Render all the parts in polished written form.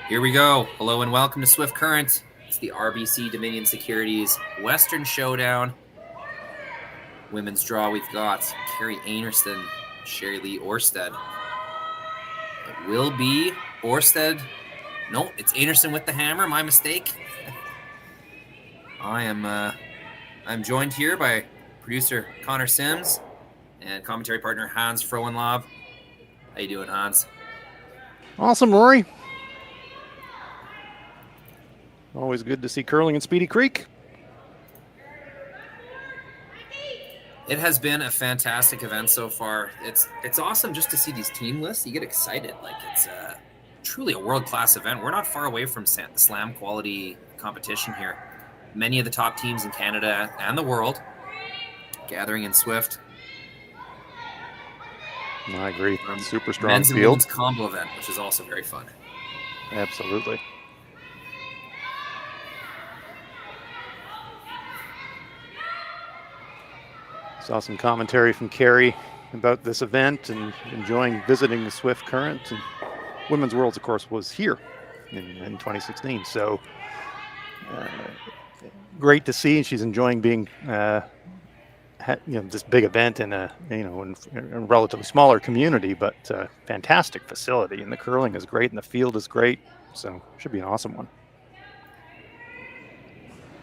Here we go. Hello and welcome to Swift Current. It's the RBC Dominion Securities Western Showdown. Women's draw, we've got Kerri Einarson, Sherrilee Orsted. It will be Orsted. No, it's Einarson with the hammer. My mistake. I'm joined here by producer Connor Sims and commentary partner Hans Frauenlob. How you doing, Hans? Awesome, Rory. Always good to see curling in Speedy Creek. It has been a fantastic event so far. It's awesome just to see these team lists. You get excited. Like, it's truly a world-class event. We're not far away from slam quality competition here. Many of the top teams in Canada and the world gathering in Swift. I agree. Super strong men's field. And women's combo event, which is also very fun. Absolutely. Saw some commentary from Kerri about this event and enjoying visiting the Swift Current. And Women's Worlds, of course, was here in 2016. So great to see. She's enjoying being, this big event in a relatively smaller community, but fantastic facility. And the curling is great, and the field is great. So should be an awesome one.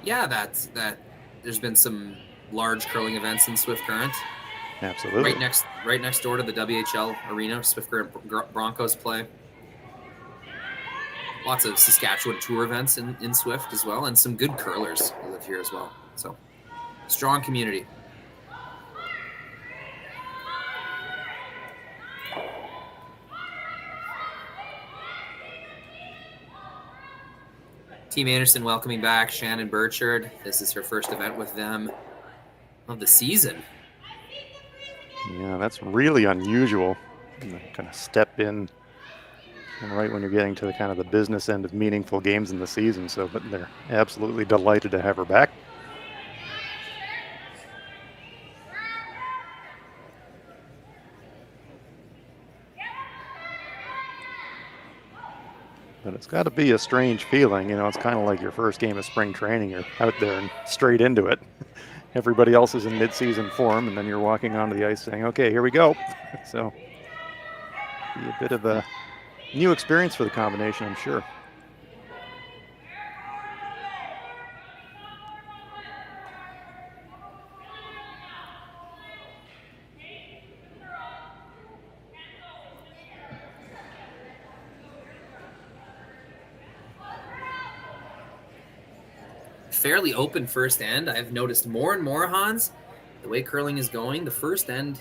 Yeah, that. There's been some large curling events in Swift Current. Absolutely. Right next door to the WHL arena, Swift Current Broncos play. Lots of Saskatchewan tour events in Swift as well, and some good curlers who live here as well. So, strong community. Team Anderson welcoming back Shannon Burchard. This is her first event with them of the season. Yeah, that's really unusual. Kind of step in right when you're getting to the kind of the business end of meaningful games in the season. So, but they're absolutely delighted to have her back. But it's got to be a strange feeling. It's kind of like your first game of spring training. You're out there and straight into it. Everybody else is in mid-season form, and then you're walking onto the ice saying, okay, here we go. So be a bit of a new experience for the combination, I'm sure. Fairly open first end. I've noticed more and more, Hans, the way curling is going, the first end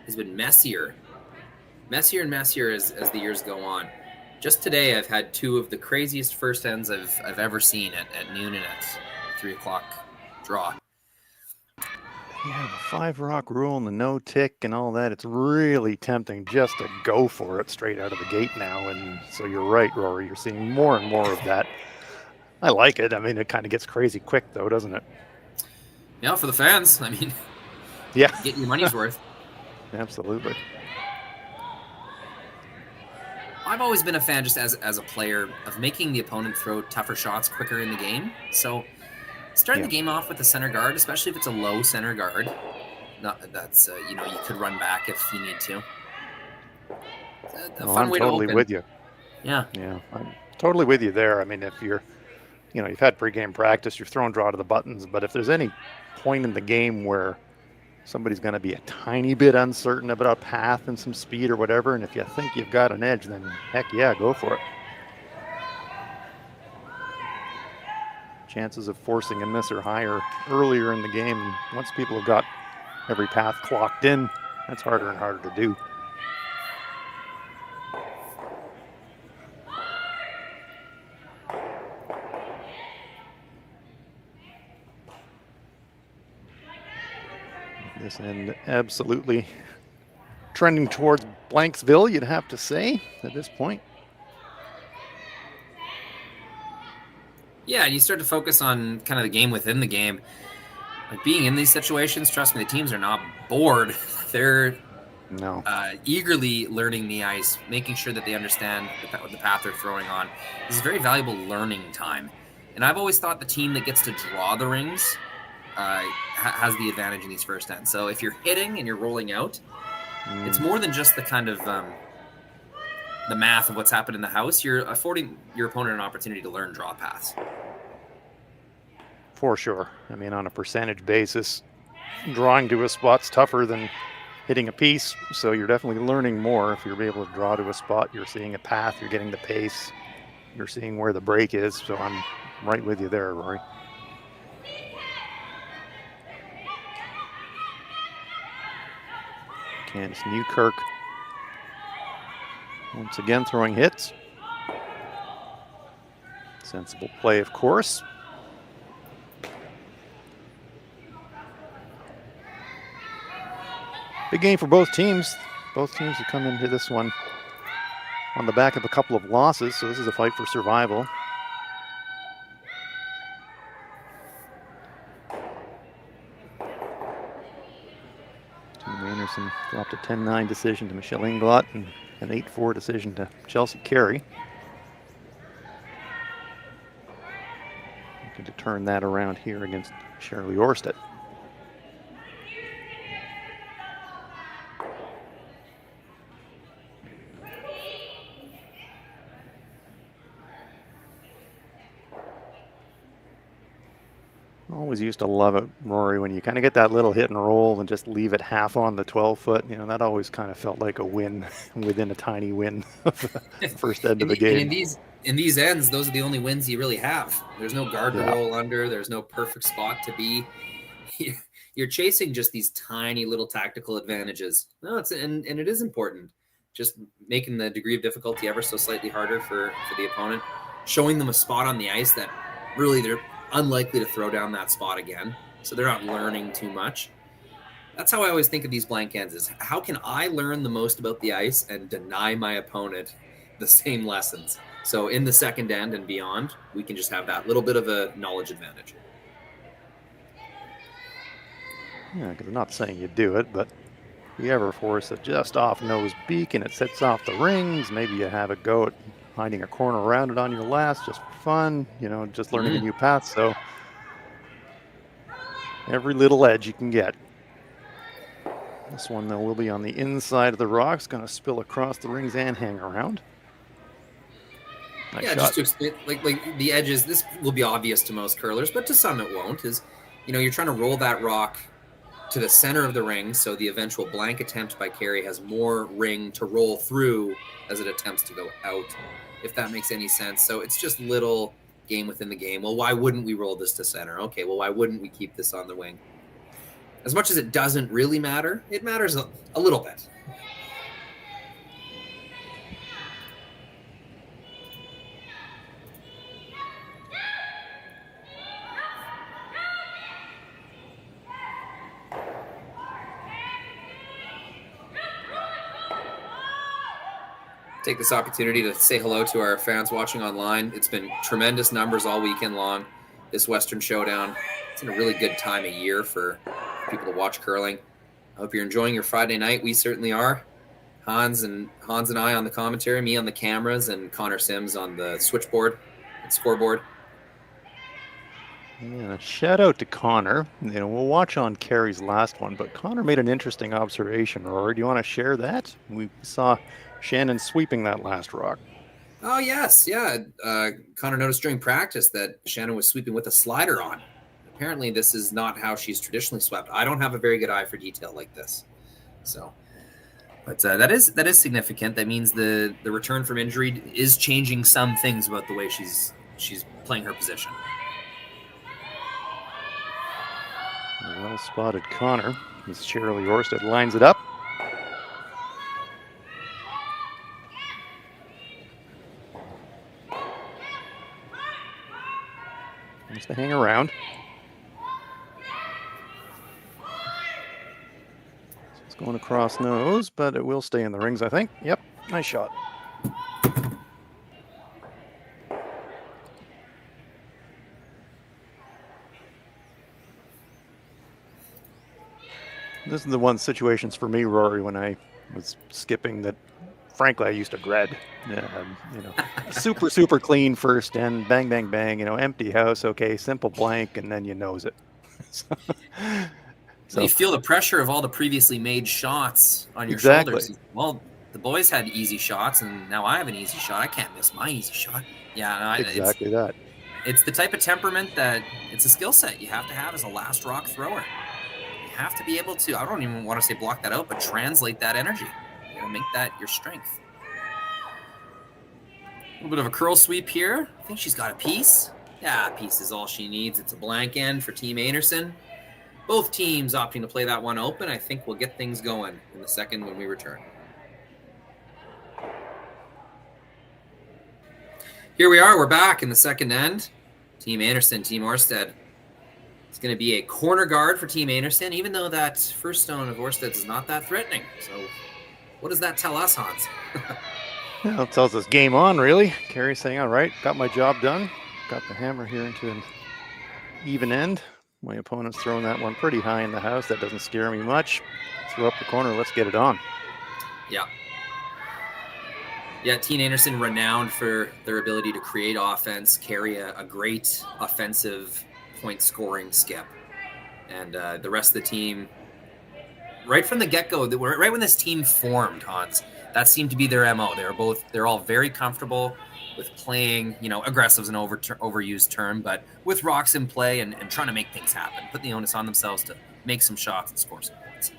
has been messier and messier as the years go on. Just today, I've had two of the craziest first ends I've ever seen at noon and at 3 o'clock draw. Yeah, the 5 rock rule and the no tick and all that, it's really tempting just to go for it straight out of the gate now. And so you're right, Rory, you're seeing more and more of that. I like it. I mean, it kind of gets crazy quick, though, doesn't it? Yeah, for the fans. I mean, yeah, get your money's worth. Absolutely. I've always been a fan, just as a player, of making the opponent throw tougher shots quicker in the game. So starting the game off with the center guard, especially if it's a low center guard, that's you could run back if you need to. I'm totally with you. Yeah, I'm totally with you there. I mean, if you've had pregame practice, you're throwing draw to the buttons, but if there's any point in the game where somebody's going to be a tiny bit uncertain about path and some speed or whatever, and if you think you've got an edge, then heck yeah, go for it. Chances of forcing a miss are higher earlier in the game. Once people have got every path clocked in, that's harder and harder to do. This end absolutely trending towards Blanksville, you'd have to say, at this point. Yeah, and you start to focus on kind of the game within the game. Like being in these situations, trust me, the teams are not bored. They're No. Eagerly learning the ice, making sure that they understand the path they're throwing on. This is very valuable learning time. And I've always thought the team that gets to draw the rings has the advantage in these first ends. So if you're hitting and you're rolling out, it's more than just the kind of the math of what's happened in the house. You're affording your opponent an opportunity to learn draw paths. For sure. I mean, on a percentage basis, drawing to a spot's tougher than hitting a piece, so you're definitely learning more if you're able to draw to a spot. You're seeing a path, you're getting the pace, you're seeing where the break is, so I'm right with you there, Rory. Candice Newkirk once again throwing hits. Sensible play, of course. Big game for both teams. Both teams have come into this one on the back of a couple of losses, so this is a fight for survival. Kerri Einarson dropped a 10-9 decision to Michelle Inglot and an 8-4 decision to Chelsea Carey. Looking to turn that around here against Sherrilee Orsted. Always used to love it, Rory, when you kind of get that little hit and roll and just leave it half on the 12-foot. You know, that always kind of felt like a win within a tiny win of the first end of the game. And in these ends, those are the only wins you really have. There's no guard to roll under. There's no perfect spot to be. You're chasing just these tiny little tactical advantages. No, and it is important. Just making the degree of difficulty ever so slightly harder for the opponent, showing them a spot on the ice that really they're unlikely to throw down that spot again, so they're not learning too much. That's how I always think of these blank ends, is how can I learn the most about the ice and deny my opponent the same lessons? So in the second end and beyond, we can just have that little bit of a knowledge advantage. Yeah, because I'm not saying you do it, but if you ever force it just off nose beak and it sets off the rings, maybe you have a go at finding a corner around it on your last just for fun, you know, just learning a new path. So every little edge you can get. This one, though, will be on the inside of the rocks, going to spill across the rings and hang around. Nice shot. Just to explain, like the edges, this will be obvious to most curlers, but to some it won't, is, you know, you're trying to roll that rock to the center of the ring, so the eventual blank attempt by Kerri has more ring to roll through as it attempts to go out, if that makes any sense. So it's just little game within the game. Well, why wouldn't we roll this to center? Okay, well, why wouldn't we keep this on the wing? As much as it doesn't really matter, it matters a little bit. Take this opportunity to say hello to our fans watching online. It's been tremendous numbers all weekend long, this Western Showdown. It's in a really good time of year for people to watch curling. I hope you're enjoying your Friday night. We certainly are. Hans and I on the commentary, me on the cameras, and Connor Sims on the switchboard and scoreboard. Yeah, shout out to Connor. You know, we'll watch on Kerri's last one, but Connor made an interesting observation, Rory. Do you want to share that? We saw Shannon sweeping that last rock. Oh, yes. Yeah. Connor noticed during practice that Shannon was sweeping with a slider on. Apparently, this is not how she's traditionally swept. I don't have a very good eye for detail like this. So, but that is significant. That means the return from injury is changing some things about the way she's playing her position. Well spotted, Connor. As Sherrilee Orsted lines it up. Wants to hang around. So it's going across nose, but it will stay in the rings, I think. Yep, nice shot. This is the one situations for me, Rory, when I was skipping that, frankly, I used to dread. You know, super, super clean first end, bang, bang, bang, you know, empty house, okay, simple blank, and then you nose it. Well, you So, feel the pressure of all the previously made shots on your exactly. shoulders. Well, the boys had easy shots, and now I have an easy shot. I can't miss my easy shot. Yeah, no, Exactly that. it's the type of temperament that it's a skill set you have to have as a last rock thrower. You have to be able to, I don't even want to say block that out, but translate that energy. You know, make that your strength. A little bit of a curl sweep here. I think she's got a piece. Yeah, a piece is all she needs. It's a blank end for Team Einarson. Both teams opting to play that one open. I think we'll get things going in the second when we return. Here we are. We're back in the second end. Team Einarson, Team Orsted. It's going to be a corner guard for Team Einarson, even though that first stone of Orsted is not that threatening. So what does that tell us, Hans? Well, it tells us game on, really. Kerri saying, all right, got my job done. Got the hammer here into an even end. My opponent's throwing that one pretty high in the house. That doesn't scare me much. Throw up the corner. Let's get it on. Yeah. Yeah, Team Einarson renowned for their ability to create offense, carry a great offensive point scoring skip. And the rest of the team, right from the get-go, right when this team formed, Hans, that seemed to be their MO. They're all very comfortable with playing, you know, aggressive is an overused term, but with rocks in play and trying to make things happen, put the onus on themselves to make some shots and score some points.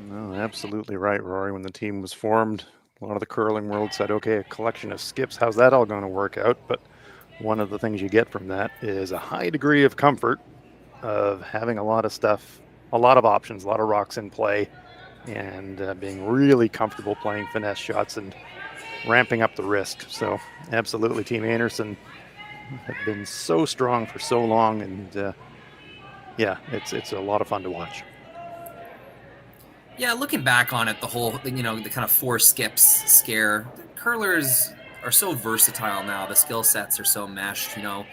No, absolutely right, Rory. When the team was formed, a lot of the curling world said, okay, a collection of skips, how's that all going to work out? But one of the things you get from that is a high degree of comfort of having a lot of stuff, a lot of options, a lot of rocks in play, and being really comfortable playing finesse shots and ramping up the risk. So absolutely, Team Einarson have been so strong for so long, and yeah, it's a lot of fun to watch. Yeah, looking back on it, the whole, you know, the kind of four skips scare, curlers are so versatile now. The skill sets are so meshed, you know.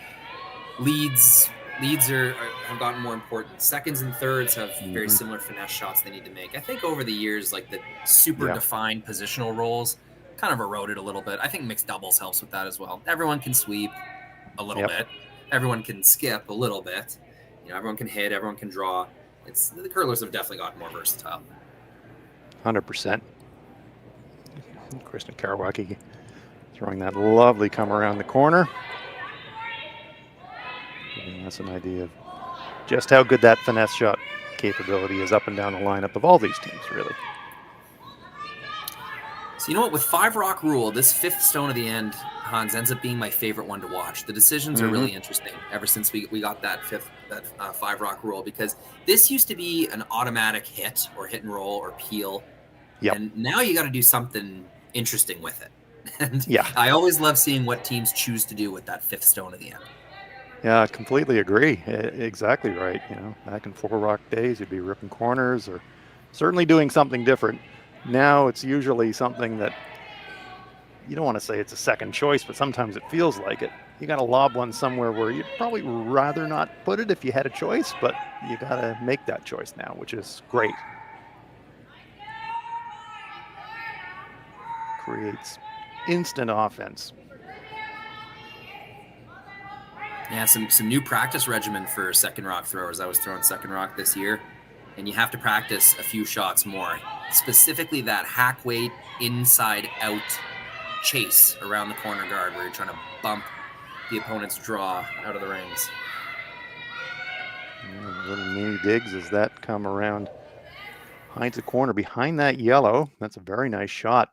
Leads have gotten more important. Seconds and thirds have very similar finesse shots they need to make. I think over the years, like the super defined positional roles kind of eroded a little bit. I think mixed doubles helps with that as well. Everyone can sweep a little bit. Everyone can skip a little bit. You know, everyone can hit. Everyone can draw. The curlers have definitely gotten more versatile. 100%. Kristen Karwacki throwing that lovely come around the corner. Giving us an idea of just how good that finesse shot capability is up and down the lineup of all these teams, really. So you know what? With 5-rock rule, this fifth stone of the end, Hans, ends up being my favorite one to watch. The decisions are really interesting ever since we got that 5-rock rule, because this used to be an automatic hit or hit and roll or peel. Yep. And now you got to do something interesting with it. And I always love seeing what teams choose to do with that fifth stone of the end. Yeah, I completely agree. Exactly right. You know, back in 4-rock days, you'd be ripping corners or certainly doing something different. Now it's usually something that you don't want to say it's a second choice, but sometimes it feels like it. You got to lob one somewhere where you'd probably rather not put it if you had a choice, but you got to make that choice now, which is great. Creates instant offense. Yeah, some new practice regimen for second rock throwers. I was throwing second rock this year, and you have to practice a few shots more. Specifically that hack weight inside out chase around the corner guard where you're trying to bump the opponent's draw out of the rings. Yeah, little mini digs as that come around. Hides a corner behind that yellow. That's a very nice shot.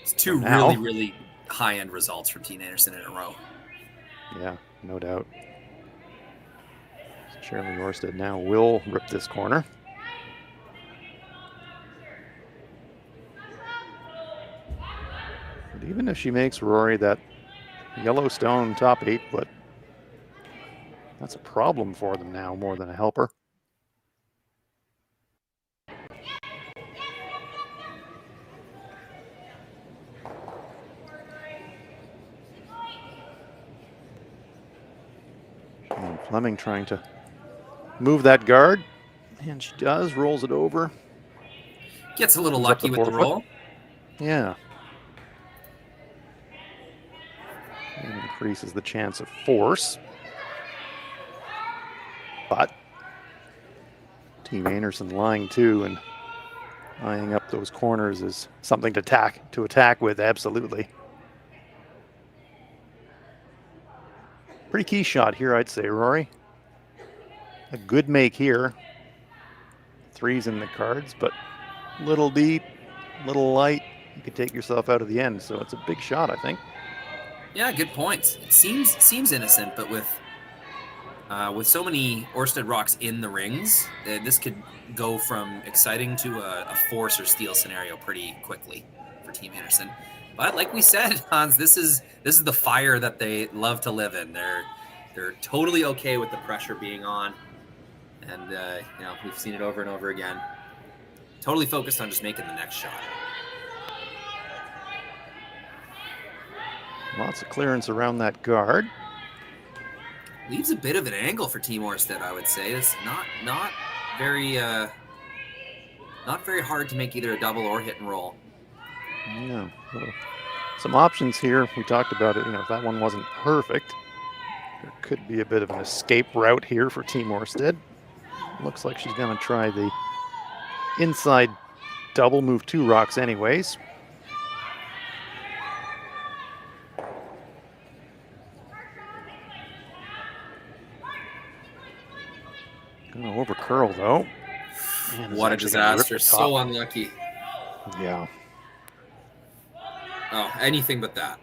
It's two really high-end results from Team Einarson in a row. Yeah, no doubt. Sherrilee Orsted now will rip this corner. But even if she makes Rory that Yellowstone top 8-foot, that's a problem for them now more than a helper. And Fleming trying to move that guard. And she does, rolls it over. Gets a little Comes up lucky the with the 4 roll. Yeah. And increases the chance of force. But Team Einarson lying too and eyeing up those corners is something to attack with, absolutely. Pretty key shot here, I'd say, Rory. A good make here. 3's in the cards, but little deep, little light. You could take yourself out of the end, so it's a big shot, I think. Yeah, good points. It seems innocent, but with so many Orsted rocks in the rings, this could go from exciting to a force or steal scenario pretty quickly for Team Einarson. But like we said, Hans, this is the fire that they love to live in. They're totally okay with the pressure being on, and we've seen it over and over again. Totally focused on just making the next shot. Lots of clearance around that guard. Leaves a bit of an angle for Team Orsted, I would say. It's not very hard to make either a double or hit and roll. Yeah. Well, some options here. We talked about it. If that one wasn't perfect, there could be a bit of an escape route here for Team Orsted. Looks like she's going to try the inside double, move 2 rocks anyways. Going to over curl though. Man, what a disaster. So unlucky. Yeah. Oh, anything but that.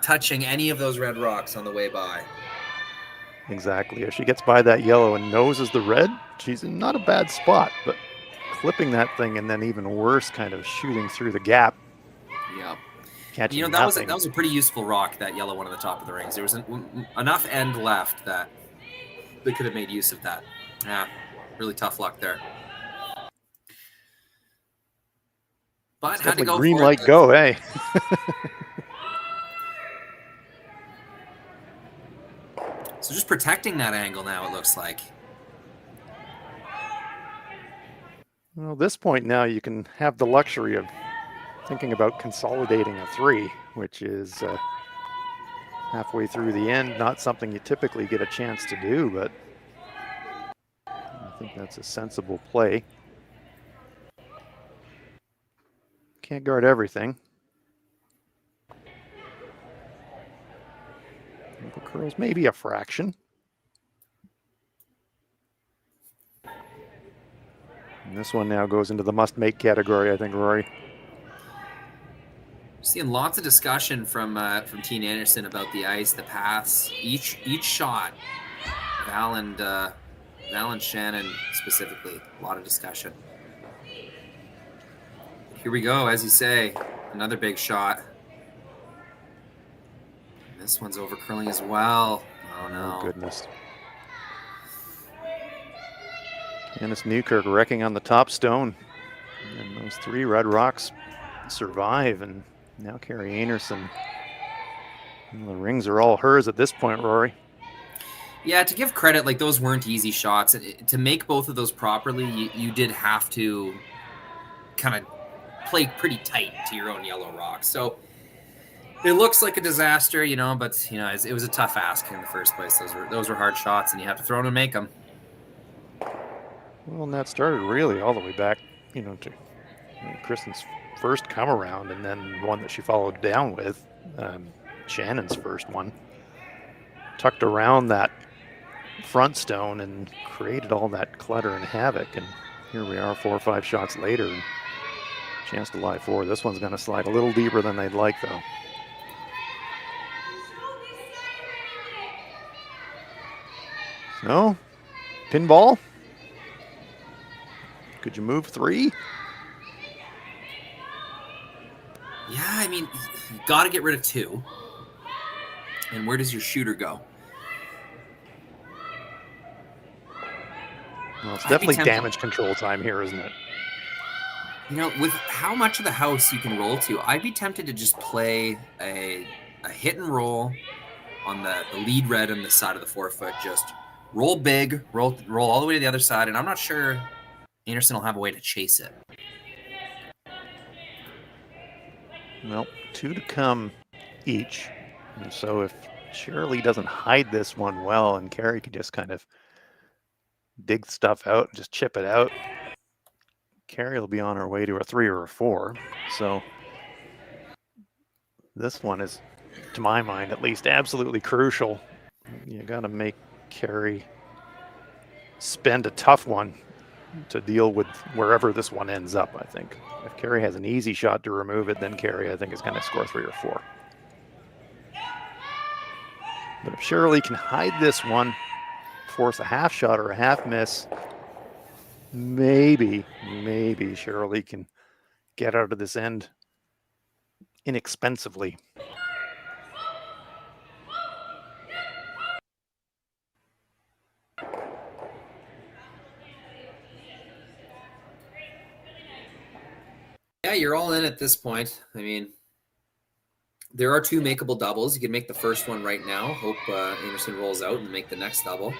Touching any of those red rocks on the way by. Exactly. If she gets by that yellow and noses the red, she's in not a bad spot, but clipping that thing and then even worse, kind of shooting through the gap. Yeah. Catching that was a pretty useful rock, that yellow one at the top of the rings. There was enough end left that they could have made use of that. Yeah, really tough luck there. But it's had to go green for light it. Go, hey. So just protecting that angle now, it looks like. Well, at this point now you can have the luxury of thinking about consolidating a 3, which is halfway through the end, not something you typically get a chance to do, but I think that's a sensible play. Can't guard everything. The curls maybe a fraction. And this one now goes into the must-make category, I think, Rory. Seeing lots of discussion from Team Einarson about the ice, the paths, each shot. Val and Shannon specifically, a lot of discussion. Here we go, as you say, another big shot. This one's over curling as well. Oh no! Oh, goodness. Candice Newkirk wrecking on the top stone, and those 3 red rocks survive, and now Kerri Einarson. The rings are all hers at this point, Rory. Yeah, to give credit, like those weren't easy shots. To make both of those properly, you did have to kind of play pretty tight to your own yellow rocks. So it looks like a disaster, but it was a tough ask in the first place. Those were hard shots, and you have to throw them and make them. Well, and that started really all the way back, to Kristen's first come around, and then one that she followed down with, Shannon's first one. Tucked around that front stone and created all that clutter and havoc. And here we are 4 or 5 shots later. And chance to lie 4. This one's going to slide a little deeper than they'd like, though. So, pinball. Could you move 3? Yeah, I mean, you got to get rid of 2. And where does your shooter go? Well, it's definitely damage control time here, isn't it? With how much of the house you can roll to, I'd be tempted to just play a hit and roll on the lead red on the side of the 4 foot, just roll big, roll all the way to the other side, and I'm not sure Einarson will have a way to chase it. Well, 2 to come each. And so if Sherrilee doesn't hide this one well and Kerri can just kind of dig stuff out and just chip it out, Kerri will be on her way to a 3 or a 4. So this one is, to my mind at least, absolutely crucial. You got to make Kerri spend a tough one to deal with wherever this one ends up, I think. If Kerri has an easy shot to remove it, then Kerri, I think, is going to score 3 or 4. But if Sherrilee can hide this one, force a half shot or a half miss, maybe Sherrilee can get out of this end inexpensively. Yeah, you're all in at this point. I mean, there are 2 makeable doubles. You can make the first one right now. Hope Einarson rolls out and make the next double.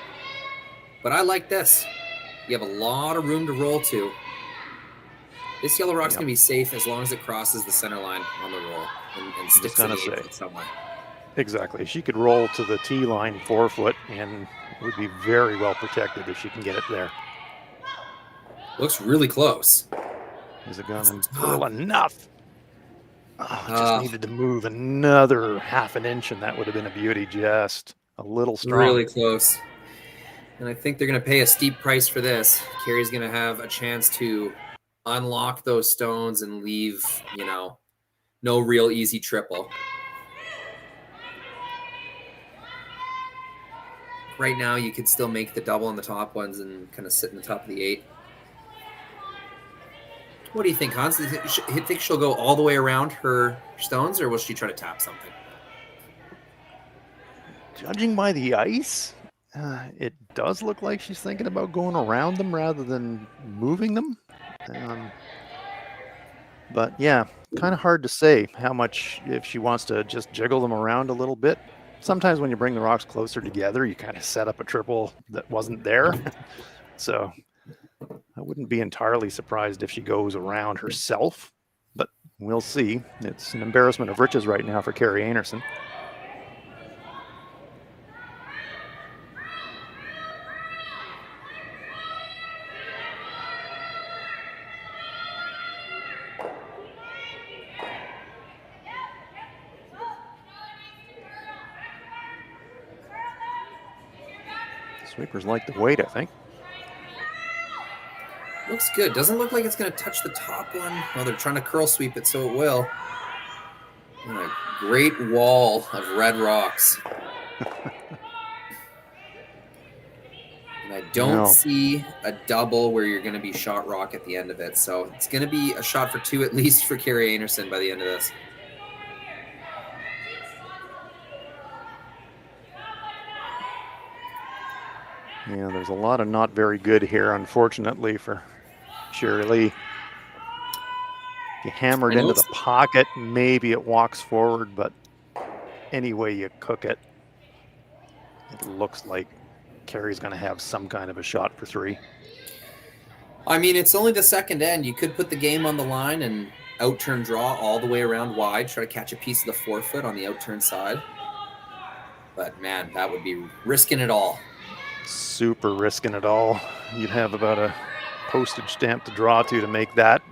But I like this. You have a lot of room to roll to. This yellow rock's going to be safe as long as it crosses the center line on the roll and sticks in the 8 foot somewhere. Exactly. She could roll to the tee line 4 foot and would be very well protected if she can get it there. Looks really close. Is it going to pull enough? Oh, just needed to move another half an inch, and that would have been a beauty. Just a little strong. Really close. And I think they're going to pay a steep price for this. Kerri's going to have a chance to unlock those stones and leave, no real easy triple. Right now, you could still make the double on the top ones and kind of sit in the top of the 8. What do you think, Hans? Do you think she'll go all the way around her stones, or will she try to tap something? Judging by the ice, it does look like she's thinking about going around them rather than moving them. But yeah, kind of hard to say how much, if she wants to just jiggle them around a little bit. Sometimes when you bring the rocks closer together, you kind of set up a triple that wasn't there. So I wouldn't be entirely surprised if she goes around herself, but we'll see. It's an embarrassment of riches right now for Kerri Einarson. Sweepers like the weight, I think. Looks good. Doesn't look like it's going to touch the top one. Well, they're trying to curl sweep it, so it will. And a great wall of red rocks. And I don't see a double where you're going to be shot rock at the end of it. So it's going to be a shot for 2 at least for Kerri Einarson by the end of this. Yeah, there's a lot of not very good here, unfortunately, for Sherrilee. You hammer it into the pocket, maybe it walks forward, but any way you cook it, it looks like Kerri's going to have some kind of a shot for 3. I mean, it's only the second end. You could put the game on the line and out-turn draw all the way around wide, try to catch a piece of the 4 foot on the out-turn side. But, man, that would be risking it all. Super risking it all. You'd have about a postage stamp to draw to make that.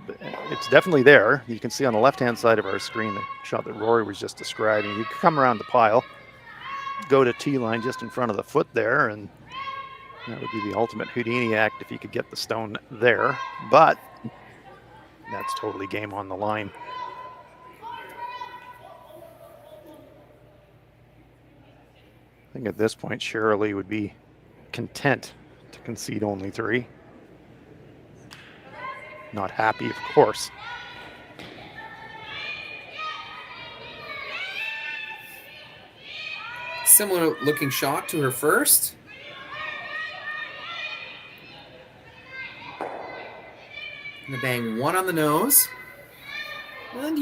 It's definitely there. You can see on the left-hand side of our screen the shot that Rory was just describing. You come around the pile, go to tee line just in front of the foot there, and that would be the ultimate Houdini act if you could get the stone there. But that's totally game on the line. I think at this point, Sherrilee would be content to concede only 3. Not happy, of course. Similar looking shot to her first. Gonna bang 1 on the nose. And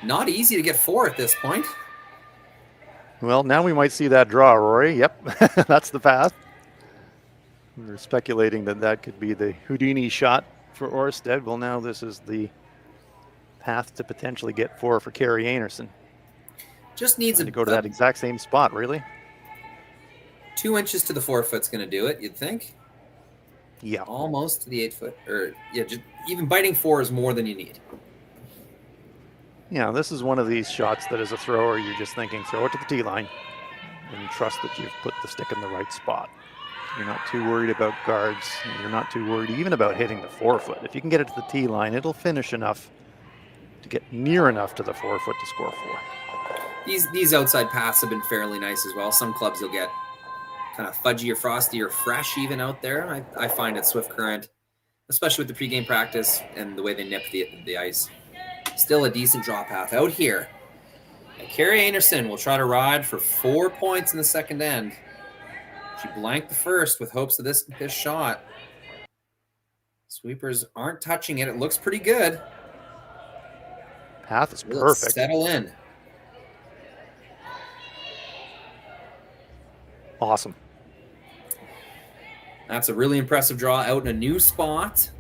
not easy to get 4 at this point. Well, now we might see that draw, Rory. Yep, that's the path. We're speculating that that could be the Houdini shot for Orsted. Well, now this is the path to potentially get 4 for Kerri Einarson. Just needs to go to that exact same spot, really. 2 inches to the 4 foot's going to do it, you'd think. Yeah. Almost to the 8 foot. Or, yeah, just even biting 4 is more than you need. Yeah, this is one of these shots that as a thrower, you're just thinking, throw it to the tee line and trust that you've put the stick in the right spot. You're not too worried about guards. You're not too worried even about hitting the 4 foot. If you can get it to the tee line, it'll finish enough to get near enough to the 4 foot to score 4. These outside paths have been fairly nice as well. Some clubs you'll get kind of fudgy or frosty or fresh even out there. I find at Swift Current, especially with the pregame practice and the way they nip the ice, still a decent draw path out here. And Kerri Einarson will try to ride for 4 points in the second end. She blanked the first with hopes of this shot. Sweepers aren't touching it. It looks pretty good. Path is perfect. Settle in. Awesome. That's a really impressive draw out in a new spot.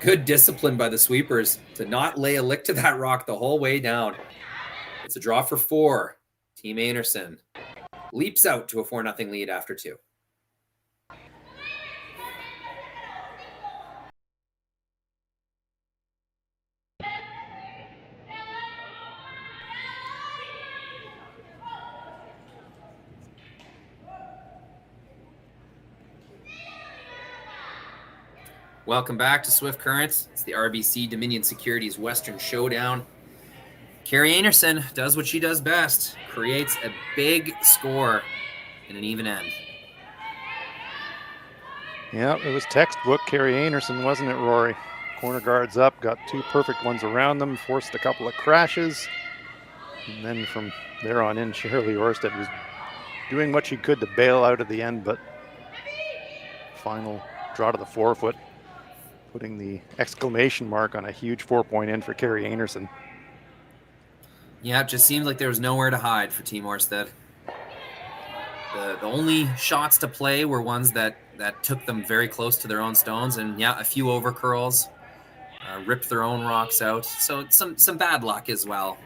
Good discipline by the sweepers to not lay a lick to that rock the whole way down. It's a draw for 4. Team Einarson leaps out to a 4-0 lead after 2. Welcome back to Swift Currents. It's the RBC Dominion Securities Western Showdown. Kerri Einarson does what she does best, creates a big score in an even end. Yeah, it was textbook Kerri Einarson, wasn't it, Rory? Corner guards up, got 2 perfect ones around them, forced a couple of crashes. And then from there on in, Sherrilee Orsted was doing what she could to bail out at the end, but final draw to the 4 foot, putting the exclamation mark on a huge 4-point end for Kerri Einarson. Yeah, it just seemed like there was nowhere to hide for Team Orsted. The only shots to play were ones that took them very close to their own stones, and yeah, a few overcurls, ripped their own rocks out. So some bad luck as well.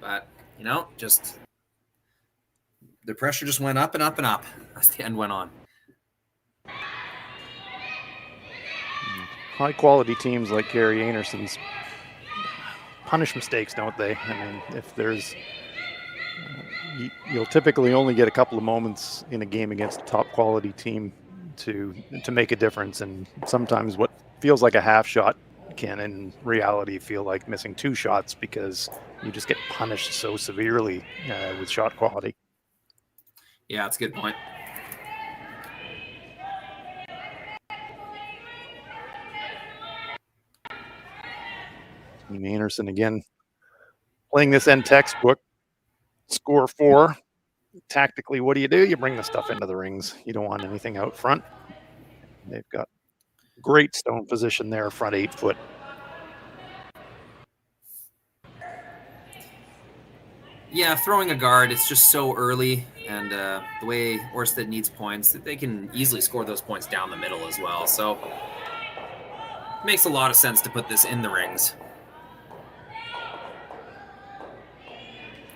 But, just the pressure just went up and up and up as the end went on. High-quality teams like Kerri Einarson's punish mistakes, don't they? I mean, if there's... you'll typically only get a couple of moments in a game against a top-quality team to make a difference, and sometimes what feels like a half shot can, in reality, feel like missing 2 shots because you just get punished so severely with shot quality. Yeah, that's a good point. Einarson again playing this end textbook. Score 4. Tactically, what do? You bring the stuff into the rings. You don't want anything out front. They've got great stone position there, front 8 foot. Yeah, throwing a guard, it's just so early, and the way Orsted needs points, they can easily score those points down the middle as well. So it makes a lot of sense to put this in the rings.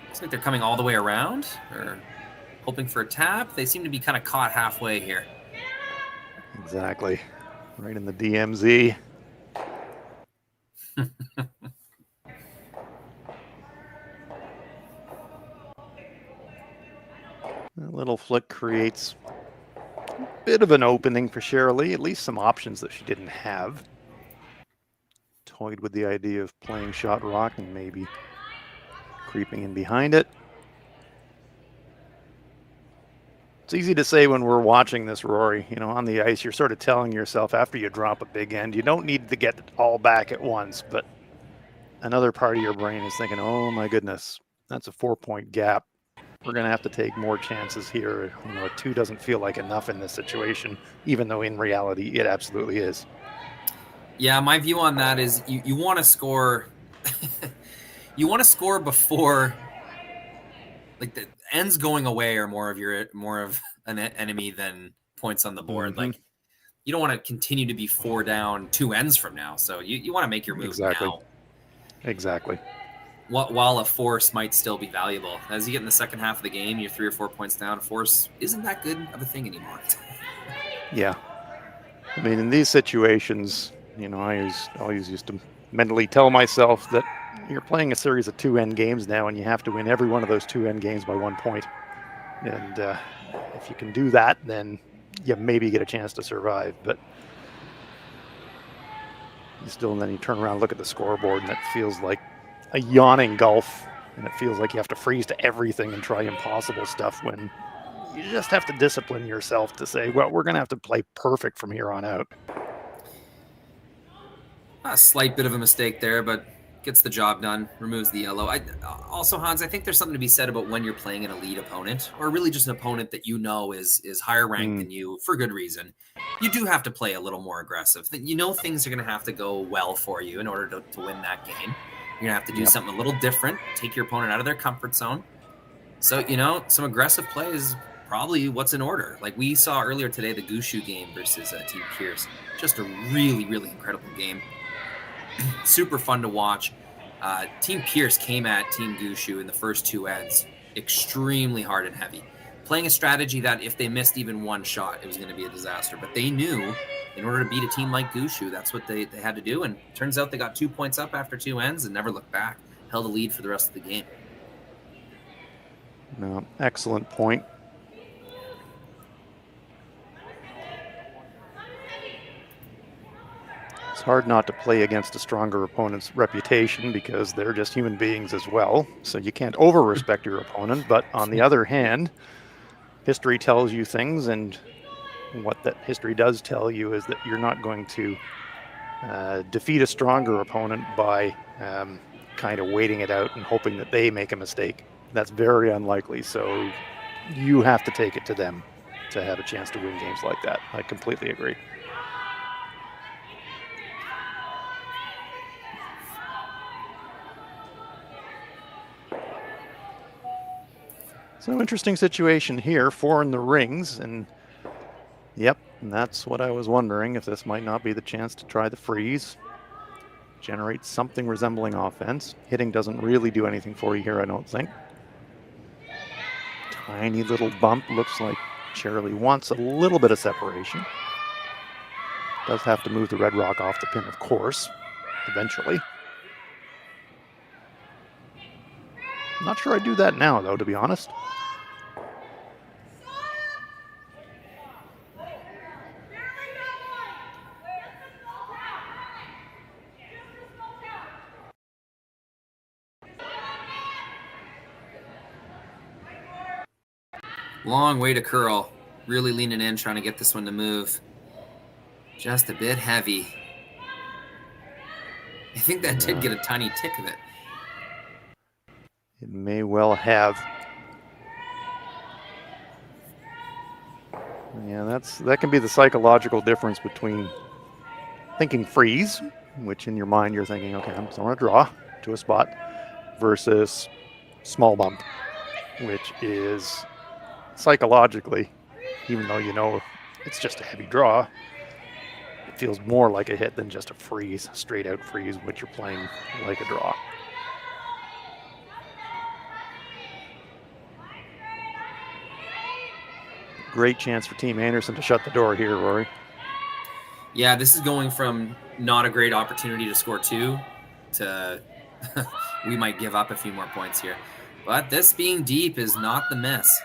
Looks like they're coming all the way around, or hoping for a tap. They seem to be kind of caught halfway here. Exactly. Right in the DMZ. That little flick creates a bit of an opening for Sherrilee, at least some options that she didn't have. Toyed with the idea of playing shot rock and maybe creeping in behind it. It's easy to say when we're watching this, Rory, on the ice, you're sort of telling yourself after you drop a big end, you don't need to get it all back at once, but another part of your brain is thinking, oh my goodness, that's a 4-point gap. We're going to have to take more chances here. A 2 doesn't feel like enough in this situation, even though in reality it absolutely is. Yeah, my view on that is you want to score. You want to score before, ends going away are more of an enemy than points on the board. Mm-hmm. Like, you don't want to continue to be 4 down 2 ends from now. So you want to make your move now. Exactly. While a force might still be valuable. As you get in the second half of the game, you're 3 or 4 points down. A force isn't that good of a thing anymore. Yeah. I mean, in these situations, I always used to mentally tell myself that you're playing a series of 2 end games now, and you have to win every one of those 2 end games by 1 point. And if you can do that, then you maybe get a chance to survive. But then you turn around and look at the scoreboard, and it feels like a yawning gulf, and it feels like you have to freeze to everything and try impossible stuff when you just have to discipline yourself to say, well, we're going to have to play perfect from here on out. A slight bit of a mistake there, but gets the job done, removes the yellow. Also, Hans, I think there's something to be said about when you're playing an elite opponent, or really just an opponent that is higher ranked than you for good reason. You do have to play a little more aggressive. Things are going to have to go well for you in order to win that game. You're going to have to do something a little different, take your opponent out of their comfort zone. So, some aggressive play is probably what's in order. Like we saw earlier today, the Gushu game versus Team Pierce. Just a really, really incredible game. Super fun to watch. Team Pierce came at Team Gushu in the first 2 ends extremely hard and heavy, playing a strategy that if they missed even one shot, it was going to be a disaster. But they knew in order to beat a team like Gushu, that's what they had to do. And it turns out they got 2 points up after 2 ends and never looked back, held a lead for the rest of the game. No, excellent point. It's hard not to play against a stronger opponent's reputation because they're just human beings as well. So you can't over-respect your opponent. But on the other hand, history tells you things, and what that history does tell you is that you're not going to defeat a stronger opponent by kind of waiting it out and hoping that they make a mistake. That's very unlikely. So you have to take it to them to have a chance to win games like that. I completely agree. So interesting situation here, 4 in the rings, and yep, and that's what I was wondering, if this might not be the chance to try the freeze, generate something resembling offense. Hitting doesn't really do anything for you here, I don't think. Tiny little bump, looks like Sherrilee wants a little bit of separation. Does have to move the red rock off the pin, of course, eventually. Not sure I'd do that now, though, to be honest. Long way to curl. Really leaning in, trying to get this one to move. Just a bit heavy. I think that did get a tiny tick of it. It may well have. Yeah, that can be the psychological difference between thinking freeze, which in your mind you're thinking, okay, I'm throwing a draw to a spot, versus small bump, which is psychologically, even though you know it's just a heavy draw, it feels more like a hit than just a freeze, straight out freeze, which you're playing like a draw. Great chance for Team Einarson to shut the door here, Rory. Yeah, this is going from not a great opportunity to score 2 to we might give up a few more points here. But this being deep is not the miss.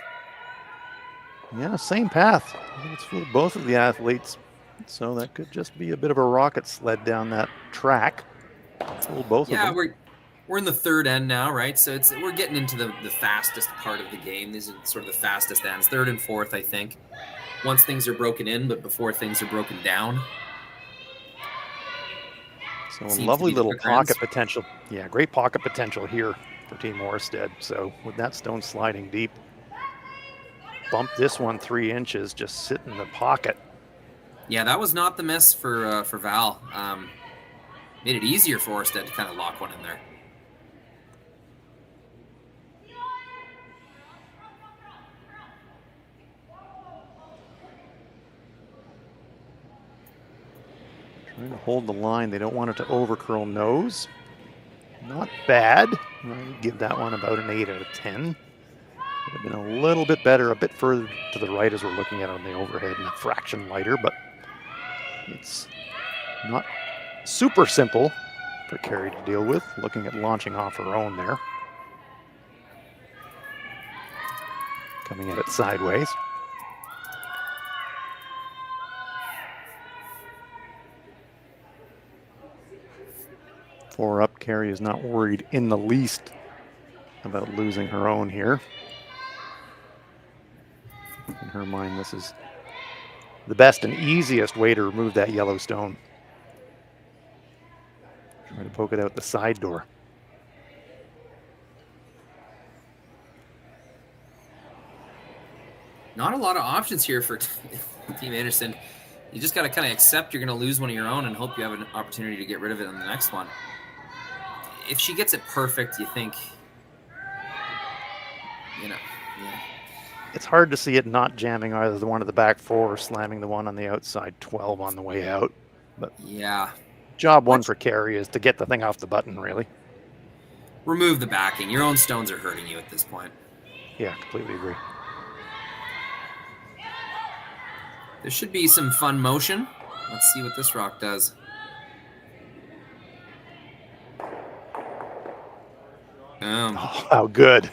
Yeah, same path. It's for both of the athletes. So that could just be a bit of a rocket sled down that track. Fool both of them. We're in the 3rd end now, right? So we're getting into the fastest part of the game. These are sort of the fastest ends, 3rd and 4th, I think. Once things are broken in, but before things are broken down. So a lovely little pocket potential. Yeah, great pocket potential here for Team Orsted. So with that stone sliding deep, bump this one 3 inches, just sit in the pocket. Yeah, that was not the miss for Val. Made it easier for Orsted to kind of lock one in there. Trying to hold the line. They don't want it to overcurl nose. Not bad. I'd give that one about an 8 out of 10. Would have been a little bit better, a bit further to the right as we're looking at it on the overhead, and a fraction lighter, but it's not super simple for Kerri to deal with, looking at launching off her own there. Coming at it sideways. Four up, Kerri is not worried in the least about losing her own here. In her mind, this is the best and easiest way to remove that yellow stone. Try to poke it out the side door. Not a lot of options here for Team Einarson. You just got to kind of accept you're going to lose one of your own and hope you have an opportunity to get rid of it on the next one. If she gets it perfect, you think, yeah. It's hard to see it not jamming either the one at the back 4 or slamming the one on the outside 12 on the way out. But yeah, job one for Kerri is to get the thing off the button, really. Remove the backing. Your own stones are hurting you at this point. Yeah, completely agree. There should be some fun motion. Let's see what this rock does. Boom. Oh, how good.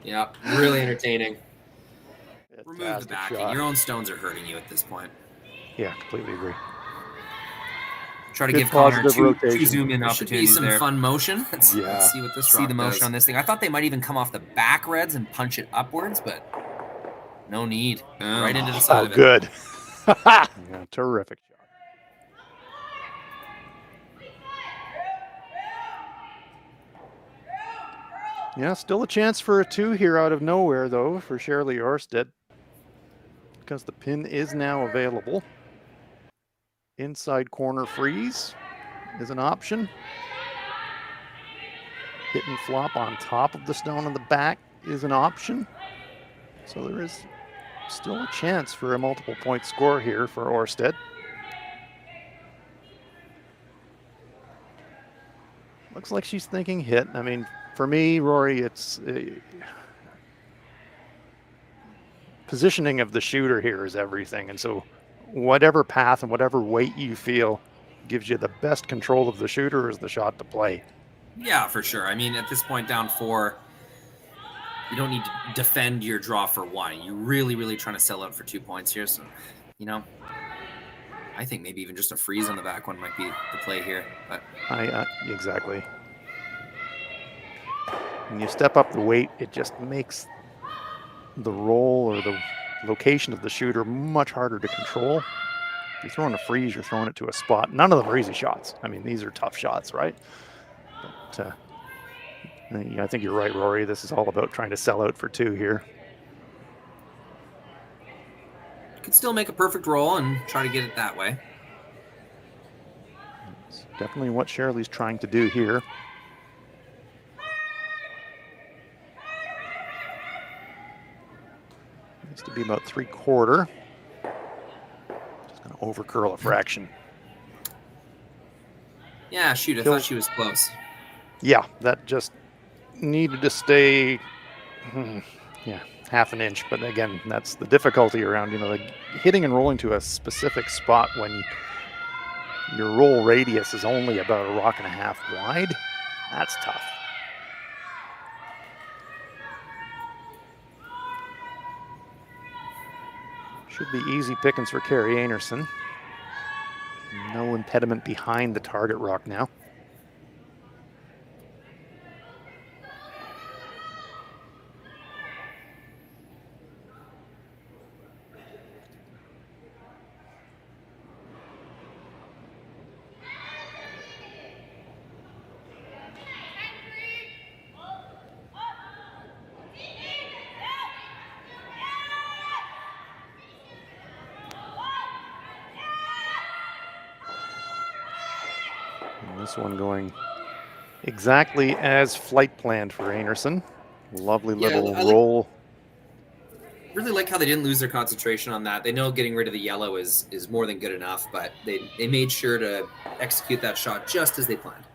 Yeah, really entertaining. Remove the Fantastic backing. shot. Your own stones are hurting you at this point. Yeah, completely agree. Try to Good give Connor positive two rotation. zoom in opportunities. Should be some fun motion. Let's see what this rock See the motion does. on this thing. I thought they might even come off the back reds and punch it upwards, but no need. Right into the side of it. Good. Yeah, terrific shot. Yeah, still a chance for a 2 here out of nowhere, though, for Sherrilee Orsted, because the pin is now available. Inside corner freeze is an option. Hit and flop on top of the stone on the back is an option. So there is still a chance for a multiple point score here for Orsted. Looks like she's thinking hit. I mean, for me, Rory, it's positioning of the shooter here is everything. And so whatever path and whatever weight you feel gives you the best control of the shooter is the shot to play. Yeah, for sure. I mean, at this point, down 4, you don't need to defend your draw for 1. You're really trying to sell out for 2 points here. So, I think maybe even just a freeze on the back one might be the play here. But exactly. When you step up the weight, it just makes the roll or the location of the shooter much harder to control. If you're throwing a freeze, you're throwing it to a spot. None of them are easy shots. I mean, these are tough shots, right? But I think you're right, Rory. This is all about trying to sell out for 2 here. you could still make a perfect roll and try to get it that way. It's definitely what Sherrilee's trying to do here. Needs to be about 3/4. Just going to overcurl a fraction. Yeah, shoot, I thought she was close. Yeah, that just needed to stay, half an inch. But again, that's the difficulty around, like hitting and rolling to a specific spot when your roll radius is only about 1.5 rock wide. That's tough. Should be easy pickings for Kerri Einarson. No impediment behind the target rock now. This one going exactly as flight planned for Einarson. Lovely little roll. really like how they didn't lose their concentration on that. They know getting rid of the yellow is more than good enough, but they made sure to execute that shot just as they planned.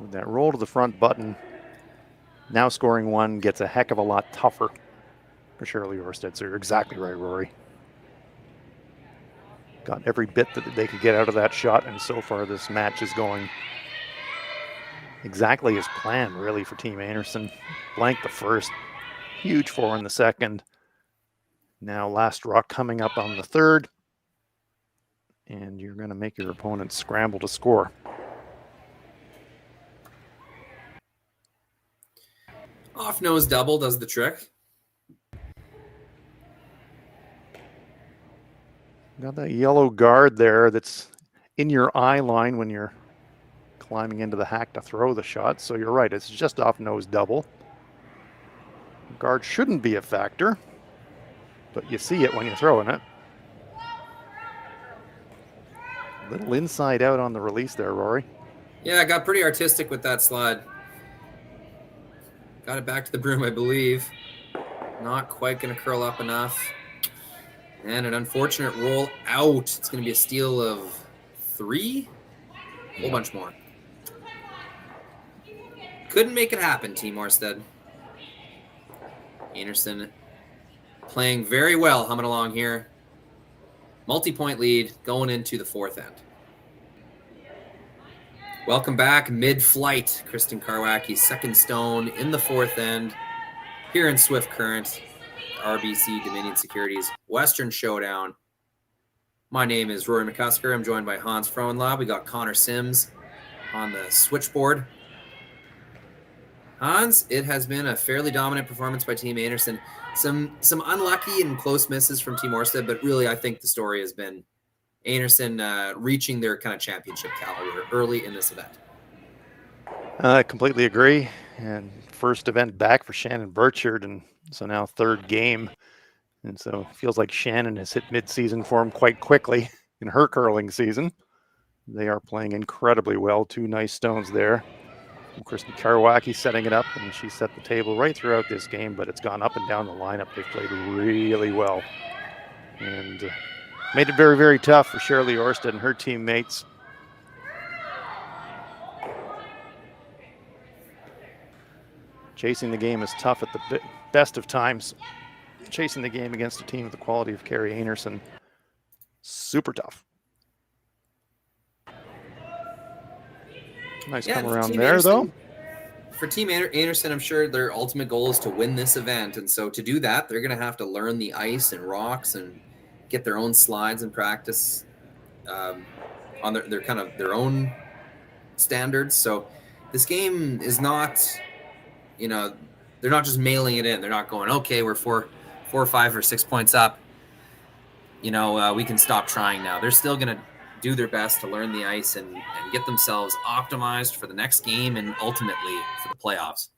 With that roll to the front button, now scoring one gets a heck of a lot tougher for Sherrilee Orsted. So you're exactly right, Rory. Got every bit that they could get out of that shot, and so far this match is going exactly as planned, really, for Team Einarson. Blank the first, huge 4 in the second. Now last rock coming up on the third, and you're going to make your opponent scramble to score. Off nose double does the trick. Got that yellow guard there that's in your eye line when you're climbing into the hack to throw the shot. So you're right, it's just off nose double. Guard shouldn't be a factor, but you see it when you're throwing it. Little inside out on the release there, Rory. Yeah, I got pretty artistic with that slide. Got it back to the broom, I believe. Not quite going to curl up enough. And an unfortunate roll out. It's going to be a steal of 3. A whole bunch more. Couldn't make it happen, Team Orsted. Einarson playing very well, humming along here. Multi-point lead going into the 4th end. Welcome back mid-flight. Kristen Karwacki, second stone in the 4th end. Here in Swift Current. RBC Dominion Securities Western Showdown. My name is Rory McCusker. I'm joined by Hans Frauenlob. We got Connor Sims on the switchboard. Hans, it has been a fairly dominant performance by Team Einarson. Some unlucky and close misses from Team Orsted, but really I think the story has been Einarson reaching their kind of championship caliber early in this event. I completely agree. And first event back for Shannon Burchard, and so now 3rd game. And so it feels like Shannon has hit mid-season form quite quickly in her curling season. They are playing incredibly well. 2 nice stones there. And Kristen Karwacki setting it up, and she set the table right throughout this game, but it's gone up and down the lineup. They've played really well. And made it very, very tough for Sherrilee Orsted and her teammates. Chasing the game is tough at the best of times. Chasing the game against a team with the quality of Kerri Einarson, super tough. Nice come around there, though. For Team Einarson, I'm sure their ultimate goal is to win this event. And so to do that, they're going to have to learn the ice and rocks and get their own slides and practice on their kind of their own standards. So this game is not, you know, they're not just mailing it in. They're not going, okay, we're 4 or 5 or 6 points up. You know, we can stop trying now. They're still going to do their best to learn the ice and get themselves optimized for the next game and ultimately for the playoffs.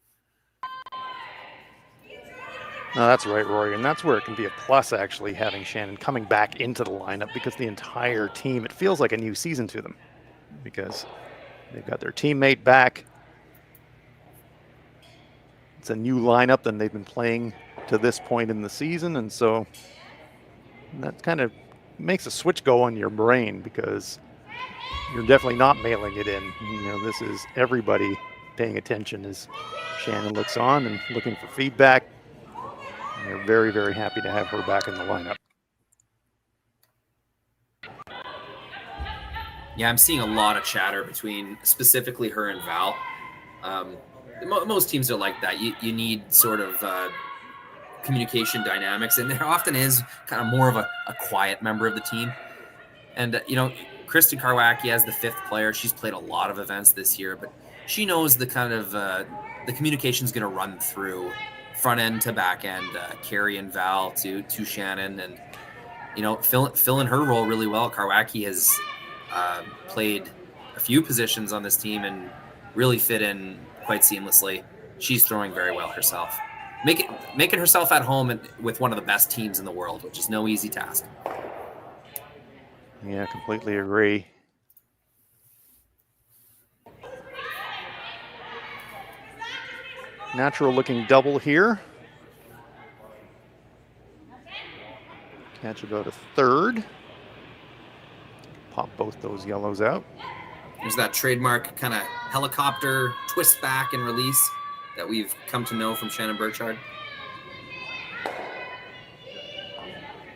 No, that's right, Rory, and that's where it can be a plus, actually, having Shannon coming back into the lineup, because the entire team, it feels like a new season to them, because they've got their teammate back. It's a new lineup than they've been playing to this point in the season, and so that kind of makes a switch go in your brain, because you're definitely not mailing it in. You know, this is everybody paying attention as Shannon looks on and looking for feedback. And they're very, very happy to have her back in the lineup. Yeah, I'm seeing a lot of chatter between specifically her and Val. Most teams are like that. You need sort of communication dynamics, and there often is kind of more of a quiet member of the team. And, you know, Kristen Karwacki as the 5th player, she's played a lot of events this year, but she knows the kind of the communication's going to run through front end to back end, Kerri and Val to Shannon, and, you know, fill in her role really well. Karwacki has played a few positions on this team and really fit in quite seamlessly. She's throwing very well herself. Making herself at home with one of the best teams in the world, which is no easy task. Yeah, completely agree. Natural looking double here. catch about a third. Pop both those yellows out. There's that trademark kind of helicopter twist back and release that we've come to know from Shannon Burchard.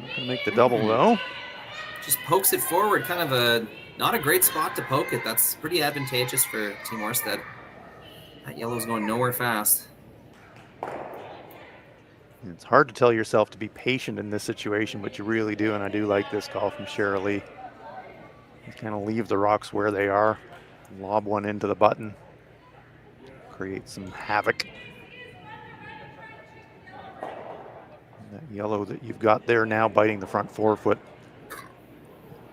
Not gonna make the double though. Just pokes it forward, kind of not a great spot to poke it. That's pretty advantageous for Team Orsted. That yellow's going nowhere fast. It's hard to tell yourself to be patient in this situation, but you really do, and I do like this call from Sherrilee. You kind of leave the rocks where they are, lob one into the button, create some havoc. And that yellow that you've got there now biting the front forefoot.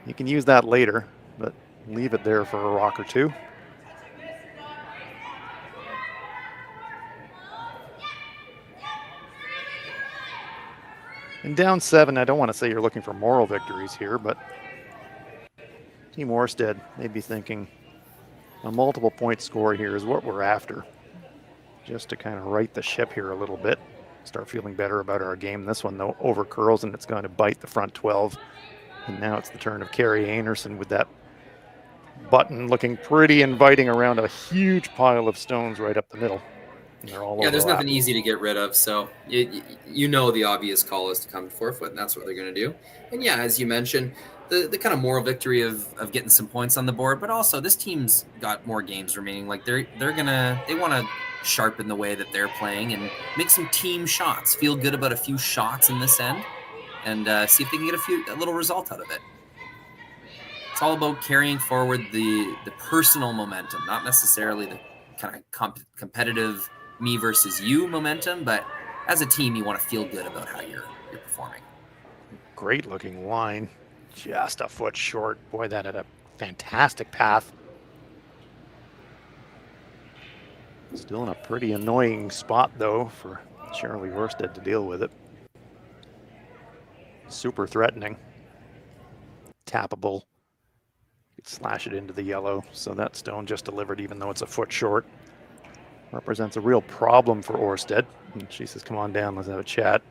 You can use that later, but leave it there for a rock or two. And down 7, I don't want to say you're looking for moral victories here, but Team Orsted may be thinking a multiple point score here is what we're after. Just to kind of right the ship here a little bit. Start feeling better about our game. This one, though, over curls, and it's going to bite the front 12. And now it's the turn of Kerri Einarson with that button looking pretty inviting around a huge pile of stones right up the middle. And they're all there's nothing easy to get rid of, so you know the obvious call is to come to forefoot, and that's what they're going to do. And yeah, as you mentioned, the kind of moral victory of getting some points on the board, but also this team's got more games remaining. Like they want to sharpen the way that they're playing and make some team shots. Feel good about a few shots in this end, and see if they can get a little result out of it. It's all about carrying forward the personal momentum, not necessarily the kind of competitive me versus you momentum, but as a team, you want to feel good about how you're performing. Great looking line, just a foot short. Boy, that had a fantastic path. Still in a pretty annoying spot though for Sherrilee Orsted to deal with it. Super threatening. Tappable. You could slash it into the yellow, so that stone just delivered even though it's a foot short. Represents a real problem for Orsted. And she says, come on down, let's have a chat.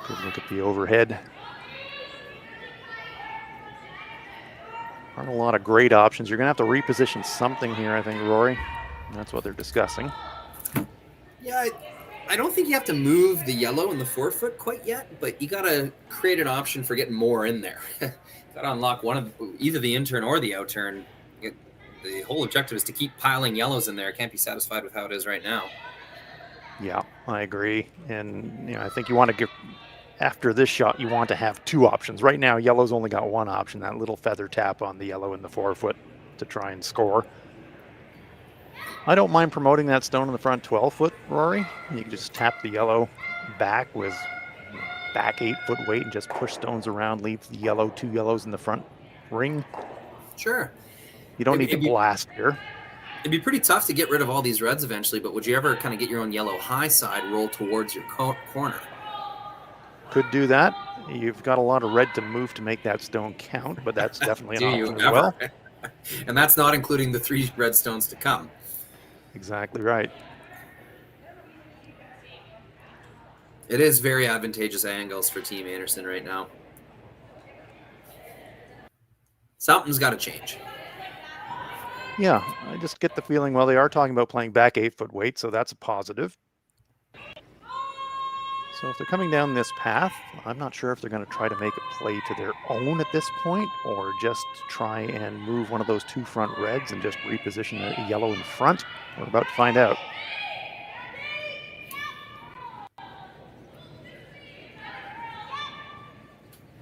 Good look at the overhead. Aren't a lot of great options. You're going to have to reposition something here, I think, Rory. And that's what they're discussing. Yeah, I don't think you have to move the yellow in the forefoot quite yet, but you got to create an option for getting more in there. Got to unlock one of either the in-turn or the out-turn. The whole objective is to keep piling yellows in there. Can't be satisfied with how it is right now. Yeah, I agree. And I think you want to give, after this shot, you want to have two options. Right now, yellow's only got one option, that little feather tap on the yellow in the forefoot to try and score. I don't mind promoting that stone in the front 12-foot, Rory. You can just tap the yellow back with back 8-foot weight and just push stones around, leave the yellow, two yellows in the front ring. Sure. You don't need to blast here. It'd be pretty tough to get rid of all these reds eventually, but would you ever kind of get your own yellow high side roll towards your corner? Could do that. You've got a lot of red to move to make that stone count, but that's definitely an option as well. And that's not including the 3 red stones to come. Exactly right. It is very advantageous angles for Team Einarson right now. Something's got to change. Yeah, I just get the feeling, well, they are talking about playing back 8-foot weight, so that's a positive. So if they're coming down this path, I'm not sure if they're going to try to make a play to their own at this point, or just try and move one of those 2 front reds and just reposition a yellow in front. We're about to find out.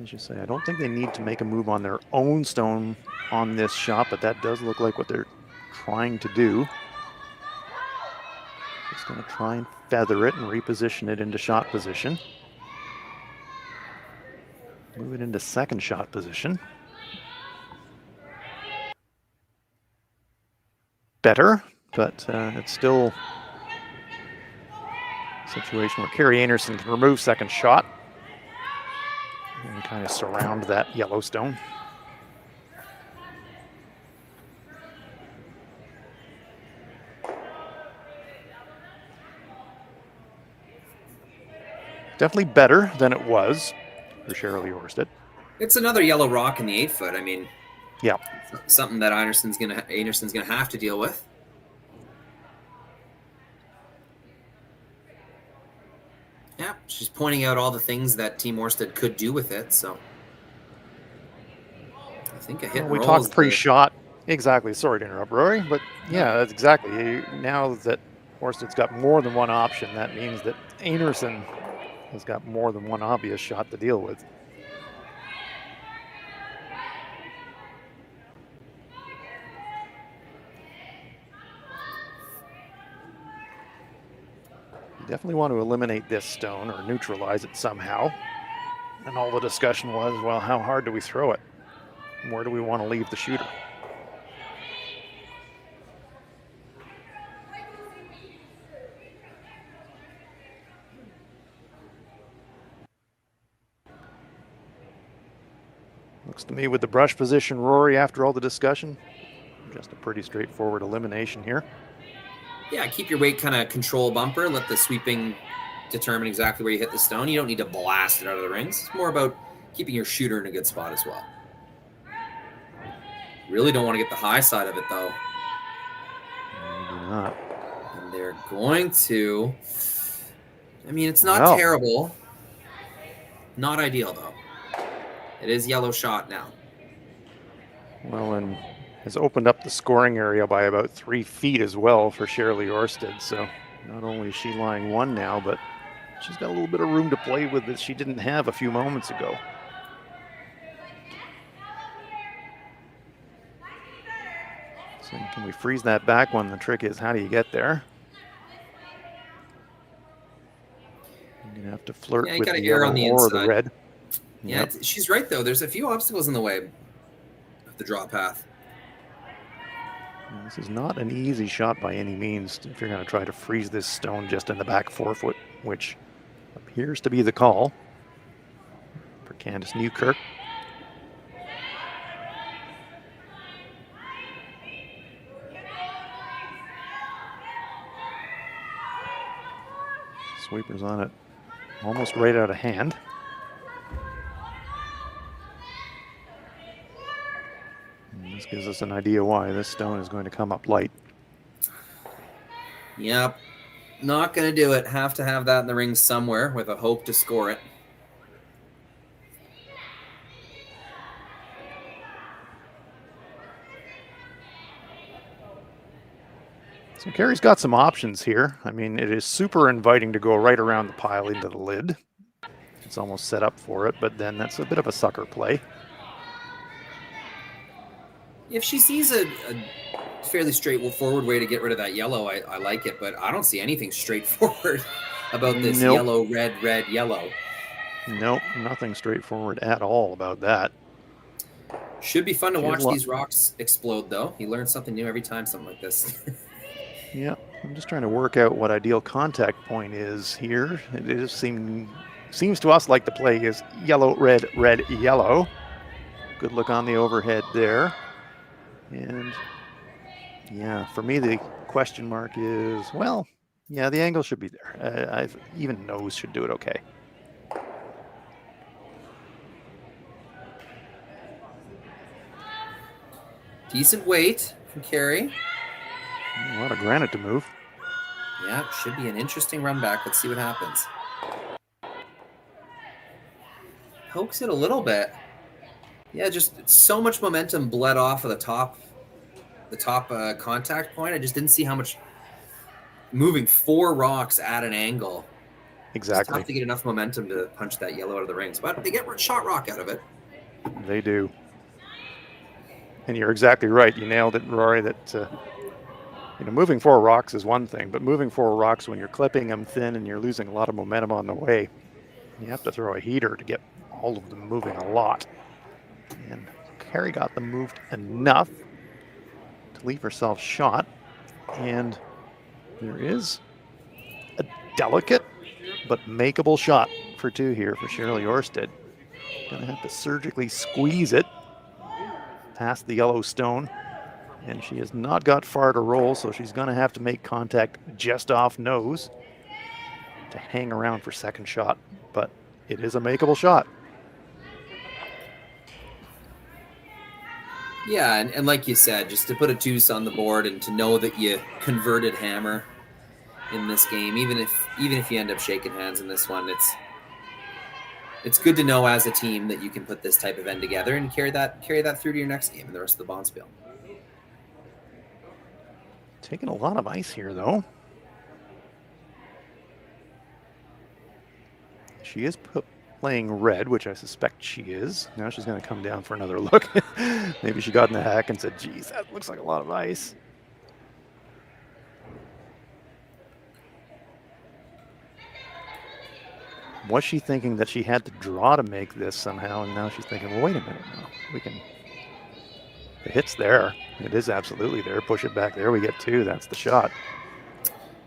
As you say, I don't think they need to make a move on their own stone on this shot, but that does look like what they're trying to do. Just going to try and feather it and reposition it into shot position. Move it into second shot position. Better, but it's still a situation where Kerri Einarson can remove second shot and kind of surround that yellow stone. Definitely better than it was for Sherrilee Orsted. It's another yellow rock in the 8-foot. I mean, yeah, something that Einarson's gonna have to deal with. Yeah, she's pointing out all the things that Team Orsted could do with it. So I think a hit and we roll talked pre-shot. Exactly. Sorry to interrupt, Rory, but yeah, that's exactly. Now that Orsted's got more than one option, that means that Einarson has got more than one obvious shot to deal with. You definitely want to eliminate this stone or neutralize it somehow. And all the discussion was, well, how hard do we throw it? Where do we want to leave the shooter? Looks to me with the brush position, Rory, after all the discussion, just a pretty straightforward elimination here. Yeah, keep your weight kind of control bumper. Let the sweeping determine exactly where you hit the stone. You don't need to blast it out of the rings. It's more about keeping your shooter in a good spot as well. Really don't want to get the high side of it, though. Maybe not. And they're going to... I mean, it's not terrible. Not ideal, though. It is yellow shot now. Well, and has opened up the scoring area by about 3 feet as well for Sherrilee Orsted. So not only is she lying one now, but she's got a little bit of room to play with that she didn't have a few moments ago. So can we freeze that back one? The trick is, how do you get there? You're going to have to flirt with the yellow or the red. Yeah, she's right, though. There's a few obstacles in the way of the draw path. And this is not an easy shot by any means if you're going to try to freeze this stone just in the back 4 foot, which appears to be the call for Candice Newkirk. Sweeper's on it almost right out of hand. And this gives us an idea why this stone is going to come up light. Yep. Not going to do it. Have to have that in the ring somewhere with a hope to score it. So Kerri's got some options here. I mean, it is super inviting to go right around the pile into the lid. It's almost set up for it, but then that's a bit of a sucker play. If she sees a fairly straightforward way to get rid of that yellow, I like it, but I don't see anything straightforward about this yellow, red, yellow. Nope, nothing straightforward at all about that. Should be fun to watch these rocks explode, though. You learn something new every time, something like this. Yeah, I'm just trying to work out what ideal contact point is here. It seems to us like the play is yellow, red, yellow. Good look on the overhead there. And yeah, for me, the question mark is, well, yeah, the angle should be there. Even nose should do it okay. Decent weight from Kerri. A lot of granite to move. Yeah, should be an interesting run back. Let's see what happens. Pokes it a little bit. Yeah, just so much momentum bled off of the top contact point. I just didn't see how much moving 4 rocks at an angle. Exactly. It's tough to get enough momentum to punch that yellow out of the rings, but they get shot rock out of it. They do. And you're exactly right. You nailed it, Rory, that moving 4 rocks is one thing, but moving 4 rocks when you're clipping them thin and you're losing a lot of momentum on the way, you have to throw a heater to get all of them moving a lot. And Kerri got them moved enough to leave herself shot. And there is a delicate but makeable shot for 2 here for Sherrilee Orsted. Gonna have to surgically squeeze it past the yellow stone. And she has not got far to roll, so she's going to have to make contact just off nose. to hang around for second shot, but it is a makeable shot. Yeah, and like you said, just to put a deuce on the board and to know that you converted hammer in this game, even if you end up shaking hands in this one, it's good to know as a team that you can put this type of end together and carry that through to your next game and the rest of the Bonspiel. Taking a lot of ice here, though. She is playing red, which I suspect she is. Now she's going to come down for another look. Maybe she got in the hack and said, geez, that looks like a lot of ice. Was she thinking that she had to draw to make this somehow? And now she's thinking, well, wait a minute. No, we can. The hit's there. It is absolutely there. Push it back there. We get 2. That's the shot.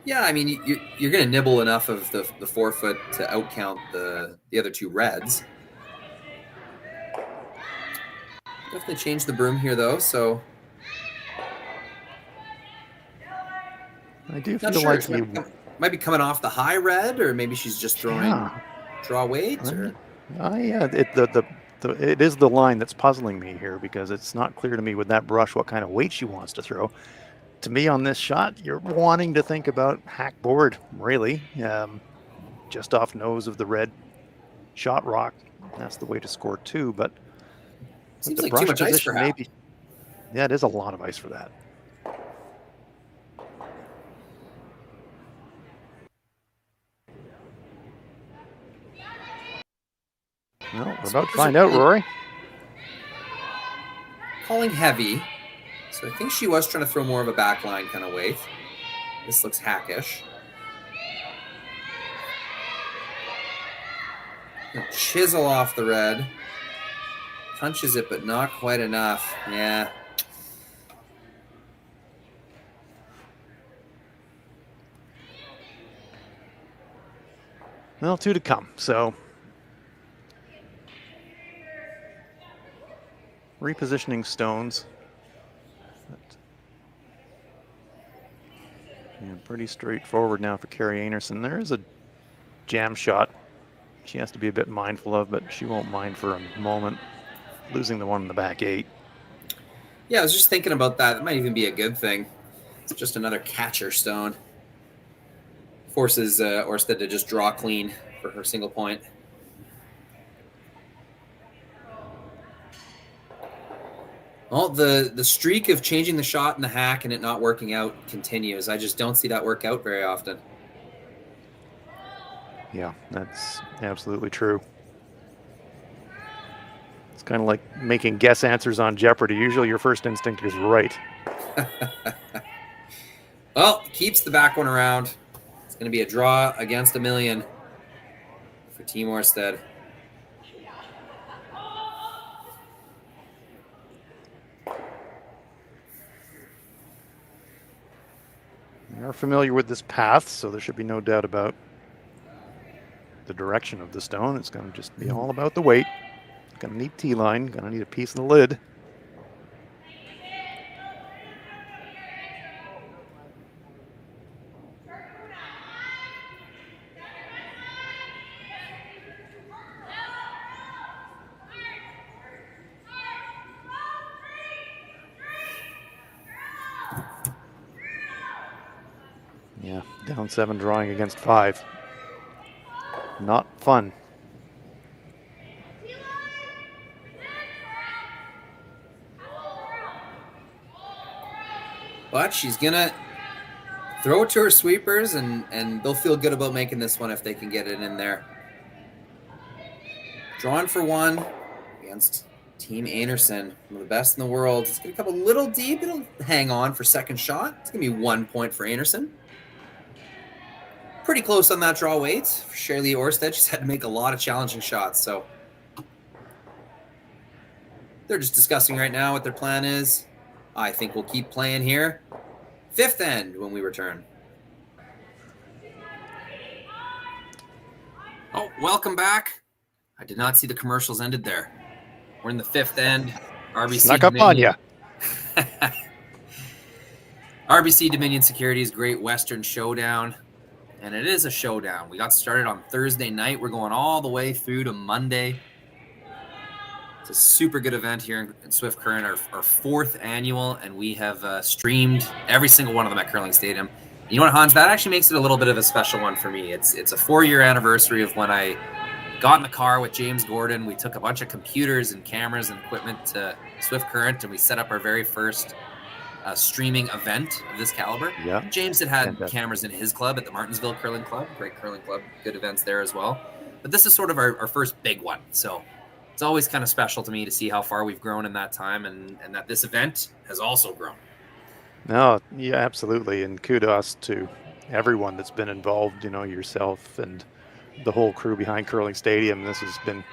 Yeah, I mean, you're going to nibble enough of the 4-foot to outcount the other 2 reds. Definitely change the broom here, though, so. I do Not feel sure. like you might be coming off the high red, or maybe she's just throwing draw weight. Or? It is the line that's puzzling me here, because it's not clear to me with that brush what kind of weight she wants to throw. To me, on this shot, you're wanting to think about hack board, really. Just off nose of the red shot rock. That's the way to score 2, but seems the like brush too much ice for position, maybe. Yeah, it is a lot of ice for that. Well, we're about to find out, Rory. Calling heavy. So I think she was trying to throw more of a backline kind of weight. This looks hackish. Chisel off the red. Punches it, but not quite enough. Yeah. Well, 2 to come, so repositioning stones. Yeah, pretty straightforward now for Kerri Einarson. There is a jam shot she has to be a bit mindful of, but she won't mind for a moment, losing the one in the back 8. Yeah, I was just thinking about that. It might even be a good thing. It's just another catcher stone. Forces Orsted to just draw clean for her single point. Well, the streak of changing the shot in the hack and it not working out continues. I just don't see that work out very often. Yeah, that's absolutely true. It's kind of like making guess answers on Jeopardy. Usually your first instinct is right. Well, keeps the back one around. It's going to be a draw against a million for Team Orsted. We are familiar with this path, so there should be no doubt about the direction of the stone. It's going to just be all about the weight. Going to need T-line, going to need a piece of the lid. Yeah, down 7 drawing against 5. Not fun. But she's going to throw it to her sweepers, and they'll feel good about making this one if they can get it in there. Drawing for 1 against Team Einarson, one of the best in the world. It's going to come a little deep. It'll hang on for second shot. It's going to be 1 point for Einarson. Pretty close on that draw weight for Sherrilee Orsted. She's had to make a lot of challenging shots, so they're just discussing right now what their plan is. I think we'll keep playing here. 5th end when we return. Oh, welcome back. I did not see the commercials ended there. We're in the 5th end. RBC Snuck up on you. RBC Dominion Securities Great Western Showdown. and it is a showdown. We got started on Thursday night. We're going all the way through to Monday. It's a super good event here in Swift Current, our fourth annual, and we have streamed every single one of them at Curling Stadium. You know what, Hans? That actually makes it a little bit of a special one for me. It's a 4-year anniversary of when I got in the car with James Gordon. We took a bunch of computers and cameras and equipment to Swift Current, and we set up our very first streaming event of this caliber. Yeah. James had cameras in his club at the Martinsville Curling Club. Great curling club, good events there as well. But this is sort of our first big one. So it's always kind of special to me to see how far we've grown in that time, and that this event has also grown. No, yeah, absolutely. And kudos to everyone that's been involved, yourself and the whole crew behind Curling Stadium. This has been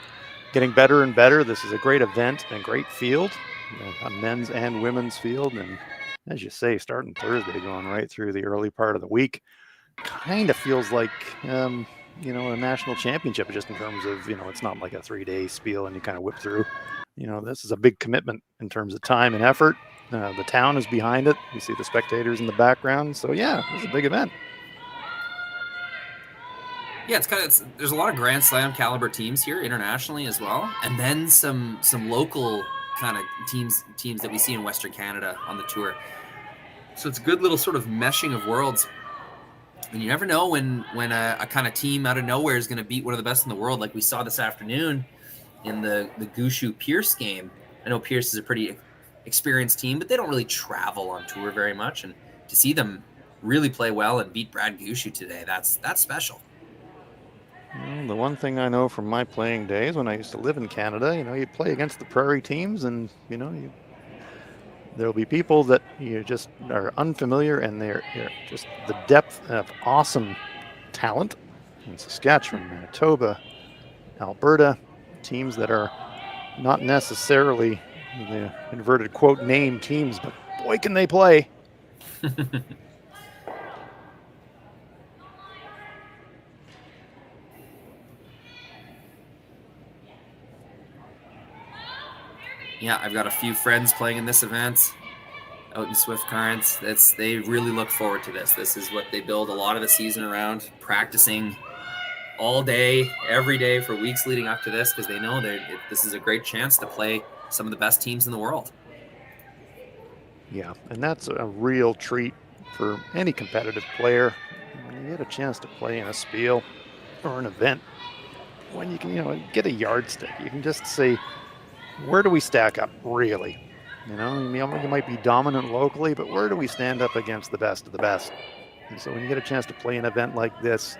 getting better and better. This is a great event and great field, a men's and women's field. And as you say, starting Thursday, going right through the early part of the week, kind of feels like, a national championship, just in terms of, it's not like a 3-day spiel and you kind of whip through. This is a big commitment in terms of time and effort. The town is behind it. You see the spectators in the background. So yeah, it's a big event. Yeah, there's a lot of Grand Slam caliber teams here internationally as well, and then some local kind of teams that we see in Western Canada on the tour. So it's a good little sort of meshing of worlds. And you never know when a kind of team out of nowhere is going to beat one of the best in the world, like we saw this afternoon in the Gushu Pierce game. I know Pierce is a pretty experienced team, but they don't really travel on tour very much. And to see them really play well and beat Brad Gushu today, that's special. Well, the one thing I know from my playing days when I used to live in Canada, you play against the prairie teams, and there'll be people that you just are unfamiliar, and they're just the depth of awesome talent in Saskatchewan, Manitoba, Alberta, teams that are not necessarily the inverted quote name teams, but boy, can they play. Yeah, I've got a few friends playing in this event out in Swift Currents. They really look forward to this. This is what they build a lot of the season around, practicing all day, every day for weeks leading up to this, because they know this is a great chance to play some of the best teams in the world. Yeah, and that's a real treat for any competitive player. When you get a chance to play in a spiel or an event, when you can, get a yardstick, you can just say, where do we stack up, really? You might be dominant locally, but where do we stand up against the best of the best? And so when you get a chance to play an event like this,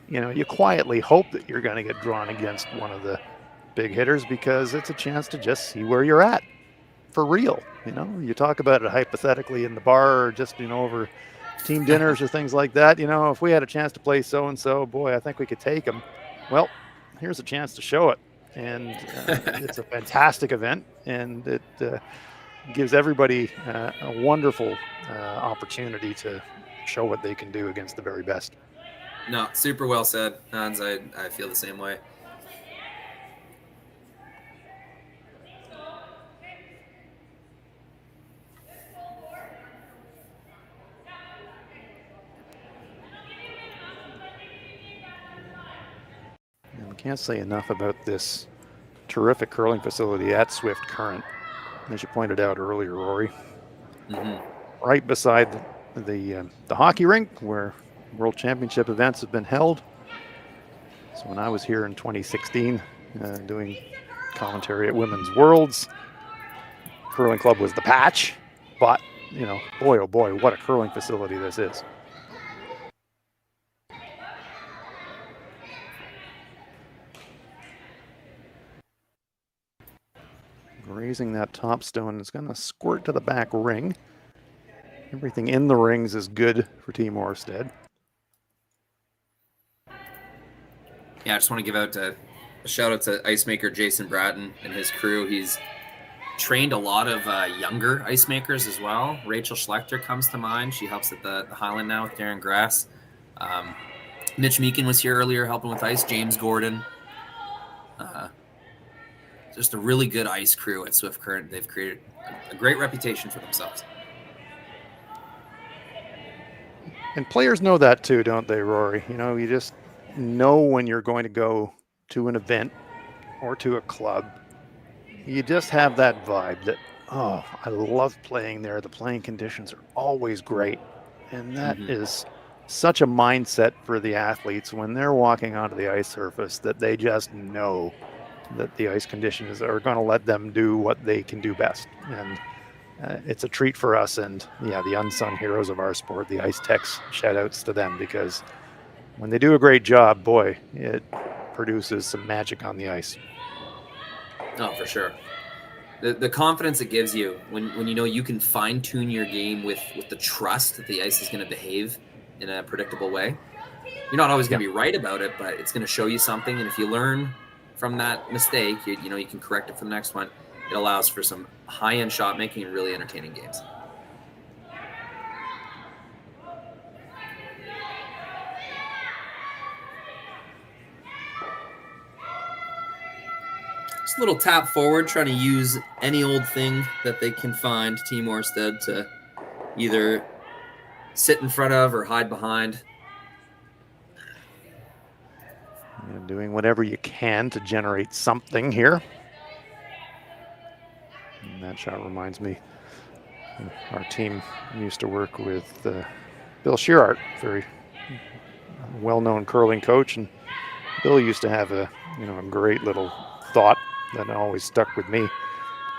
you quietly hope that you're going to get drawn against one of the big hitters, because it's a chance to just see where you're at for real. You talk about it hypothetically in the bar, or just, over team dinners or things like that. If we had a chance to play so-and-so, boy, I think we could take them. Well, here's a chance to show it. And it's a fantastic event, and it gives everybody a wonderful opportunity to show what they can do against the very best. No, super well said, Hans. I feel the same way. And we can't say enough about this terrific curling facility at Swift Current, as you pointed out earlier, Rory. Mm-hmm. Right beside the hockey rink where World Championship events have been held. So when I was here in 2016 doing commentary at Women's Worlds, curling club was the patch, but boy, oh boy, what a curling facility this is. Raising that top stone, it's going to squirt to the back ring. Everything in the rings is good for Team Orsted. Yeah, I just want to give out a shout out to ice maker Jason Bratton and his crew. He's trained a lot of younger ice makers as well. Rachel Schlechter comes to mind. She helps at the Highland now with Darren Grass. Mitch Meekin was here earlier helping with ice. James Gordon. Just a really good ice crew at Swift Current. They've created a great reputation for themselves. And players know that too, don't they, Rory? You know, you just know when you're going to go to an event or to a club. You just have that vibe that, oh, I love playing there. The playing conditions are always great. And that is such a mindset for the athletes when they're walking onto the ice surface, that they just know that the ice conditions are going to let them do what they can do best. And it's a treat for us. And yeah, the unsung heroes of our sport, the ice techs, shout outs to them, because when they do a great job, boy, it produces some magic on the ice. Oh, for sure. The confidence it gives you when you know you can fine tune your game with the trust that the ice is going to behave in a predictable way. You're not always going to be right about it, but it's going to show you something. And if you learn from that mistake, you know you can correct it for the next one. It allows for some high-end shot making and really entertaining games. Just a little tap forward, trying to use any old thing that they can find, Team Orsted, to either sit in front of or hide behind. And doing whatever you can to generate something here. And that shot reminds me, our team used to work with Bill Shearhart, very well-known curling coach, and Bill used to have a great little thought that always stuck with me.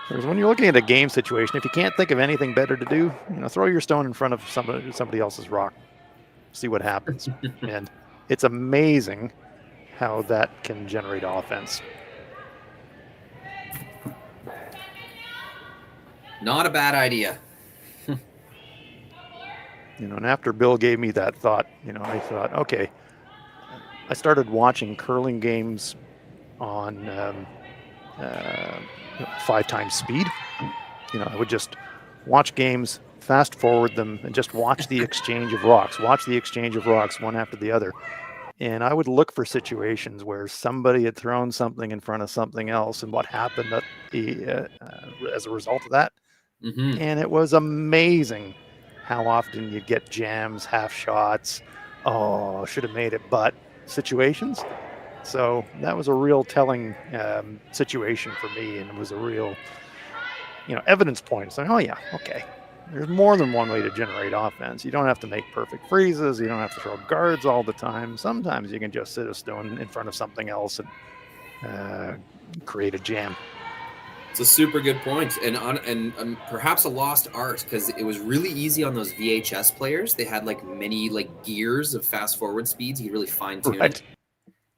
Because when you're looking at a game situation, if you can't think of anything better to do, throw your stone in front of somebody else's rock, see what happens. And it's amazing how that can generate offense. Not a bad idea. And after Bill gave me that thought, I thought, okay, I started watching curling games on 5 times speed. I would just watch games, fast forward them, and just watch the exchange of rocks, one after the other. And I would look for situations where somebody had thrown something in front of something else and what happened as a result of that. And it was amazing how often you'd get jams, half shots, should have made it, but situations. So that was a real telling situation for me, and it was a real, evidence point. So, okay, there's more than one way to generate offense. You don't have to make perfect freezes. You don't have to throw guards all the time. Sometimes you can just sit a stone in front of something else and create a jam. It's a super good point, and perhaps a lost art, because it was really easy on those VHS players. They had many gears of fast forward speeds. You could really fine tune it.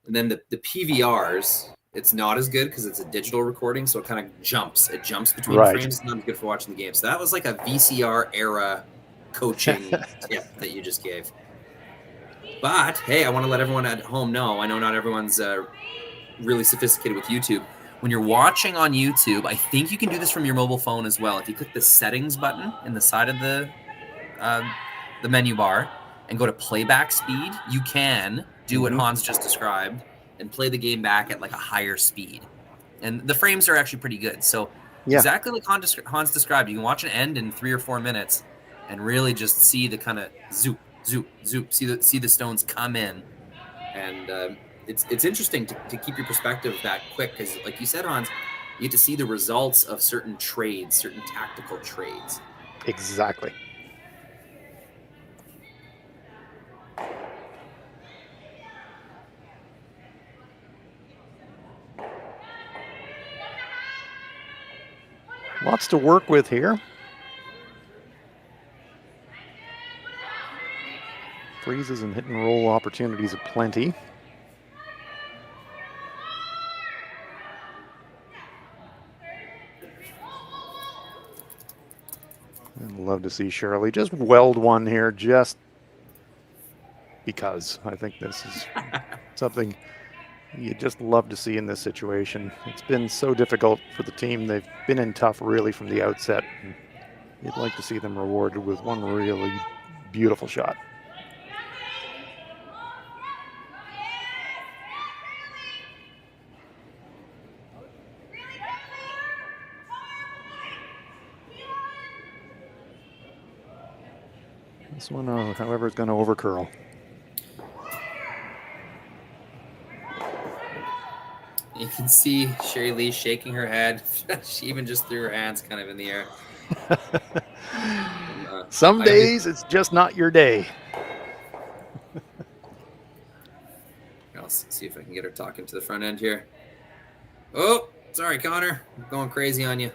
And then the PVRs, it's not as good because it's a digital recording, so it kind of jumps. It jumps between frames. It's not good for watching the game. So that was like a VCR era coaching tip that you just gave. But hey, I want to let everyone at home know. I know not everyone's really sophisticated with YouTube. When you're watching on YouTube, I think you can do this from your mobile phone as well. If you click the settings button in the side of the menu bar and go to playback speed, you can do what Hans just described and play the game back at a higher speed. And the frames are actually pretty good. So exactly like Hans described, you can watch an end in 3 or 4 minutes and really just see the kind of zoop, zoop, zoop, see the stones come in. And it's interesting to keep your perspective that quick, because like you said, Hans, you get to see the results of certain trades, certain tactical trades. Exactly. Lots to work with here. Freezes and hit and roll opportunities aplenty. I'd love to see Sherrilee just weld one here, just because I think this is something you just love to see in this situation. It's been so difficult for the team. They've been in tough really from the outset. And you'd like to see them rewarded with one really beautiful shot. This one, however, is going to overcurl. You can see Sherrilee shaking her head. She even just threw her hands kind of in the air. Some days it's just not your day. I'll see if I can get her talking to the front end here. Oh, sorry, Connor. I'm going crazy on you.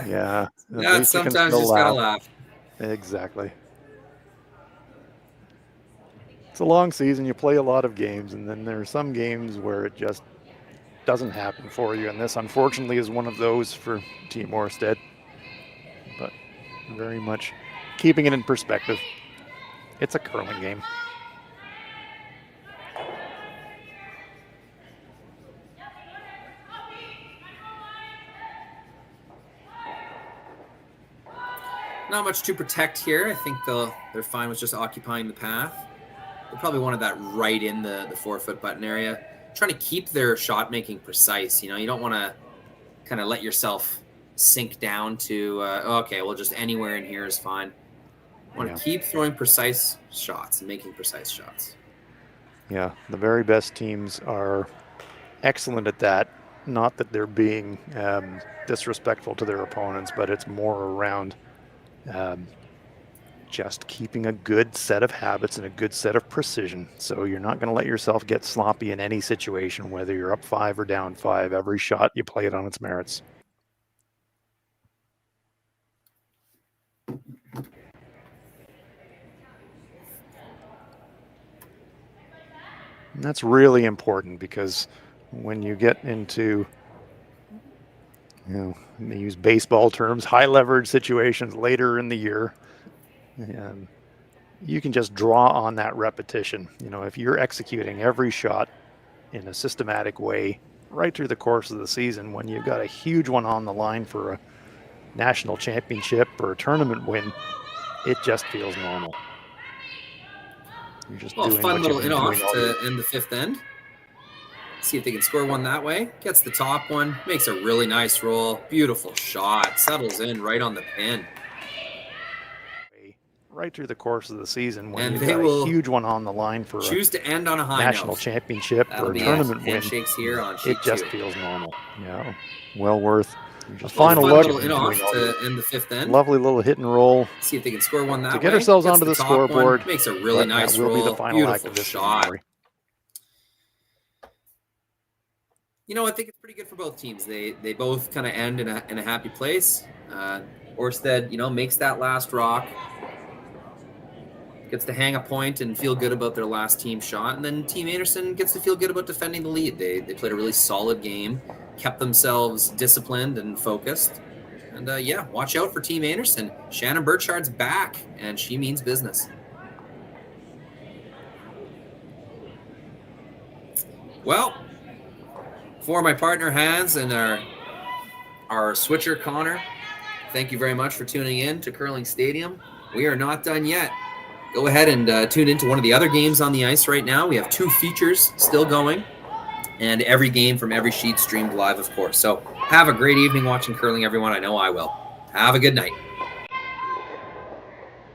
Yeah. Sometimes you just gotta laugh. Exactly. It's a long season. You play a lot of games, and then there are some games where it just doesn't happen for you. And this, unfortunately, is one of those for Team Orsted. But very much keeping it in perspective. It's a curling game. Not much to protect here. I think they're fine with just occupying the path. They probably wanted that right in the 4-foot button area. Trying to keep their shot making precise. You know, you don't want to kind of let yourself sink down to, okay, well, just anywhere in here is fine. You want to keep throwing precise shots and making precise shots. Yeah, the very best teams are excellent at that. Not that they're being disrespectful to their opponents, but it's more around just keeping a good set of habits and a good set of precision. So you're not going to let yourself get sloppy in any situation, whether you're up 5 or down 5. Every shot, you play it on its merits. And that's really important, because when you get into, you know, they use baseball terms, high leverage situations later in the year, and you can just draw on that repetition. You know, if you're executing every shot in a systematic way right through the course of the season, when you've got a huge one on the line for a national championship or a tournament win, it just feels normal. You're just doing fun little in off to year. end the 5th end. See if they can score one that way. Gets the top one, makes a really nice roll. Beautiful shot, settles in right on the pin. Right through the course of the season, when And you've got a huge one on the line for choose to end on a high national note. championship or a tournament win, handshakes here on sheet it just 2. feels normal. Yeah, well worth. A Fun final look little in off to end the 5th end. Lovely little hit and roll. See if they can score one that way. To get ourselves onto the top scoreboard. One, makes a really nice that will roll. be the final Beautiful act of this shot. Game, you know, I think it's pretty good for both teams. They both kind of end in a happy place. Orsted, you know, makes that last rock, gets to hang a point and feel good about their last team shot, and then Team Einarson gets to feel good about defending the lead. They played a really solid game, kept themselves disciplined and focused. And yeah, watch out for Team Einarson. Shannon Burchard's back, and she means business. Well, for my partner Hans and our switcher Connor, thank you very much for tuning in to Curling Stadium. We are not done yet. Go ahead and tune into one of the other games on the ice right now. We have 2 features still going, and every game from every sheet streamed live, of course. So have a great evening watching curling, everyone. I know I will. Have a good night.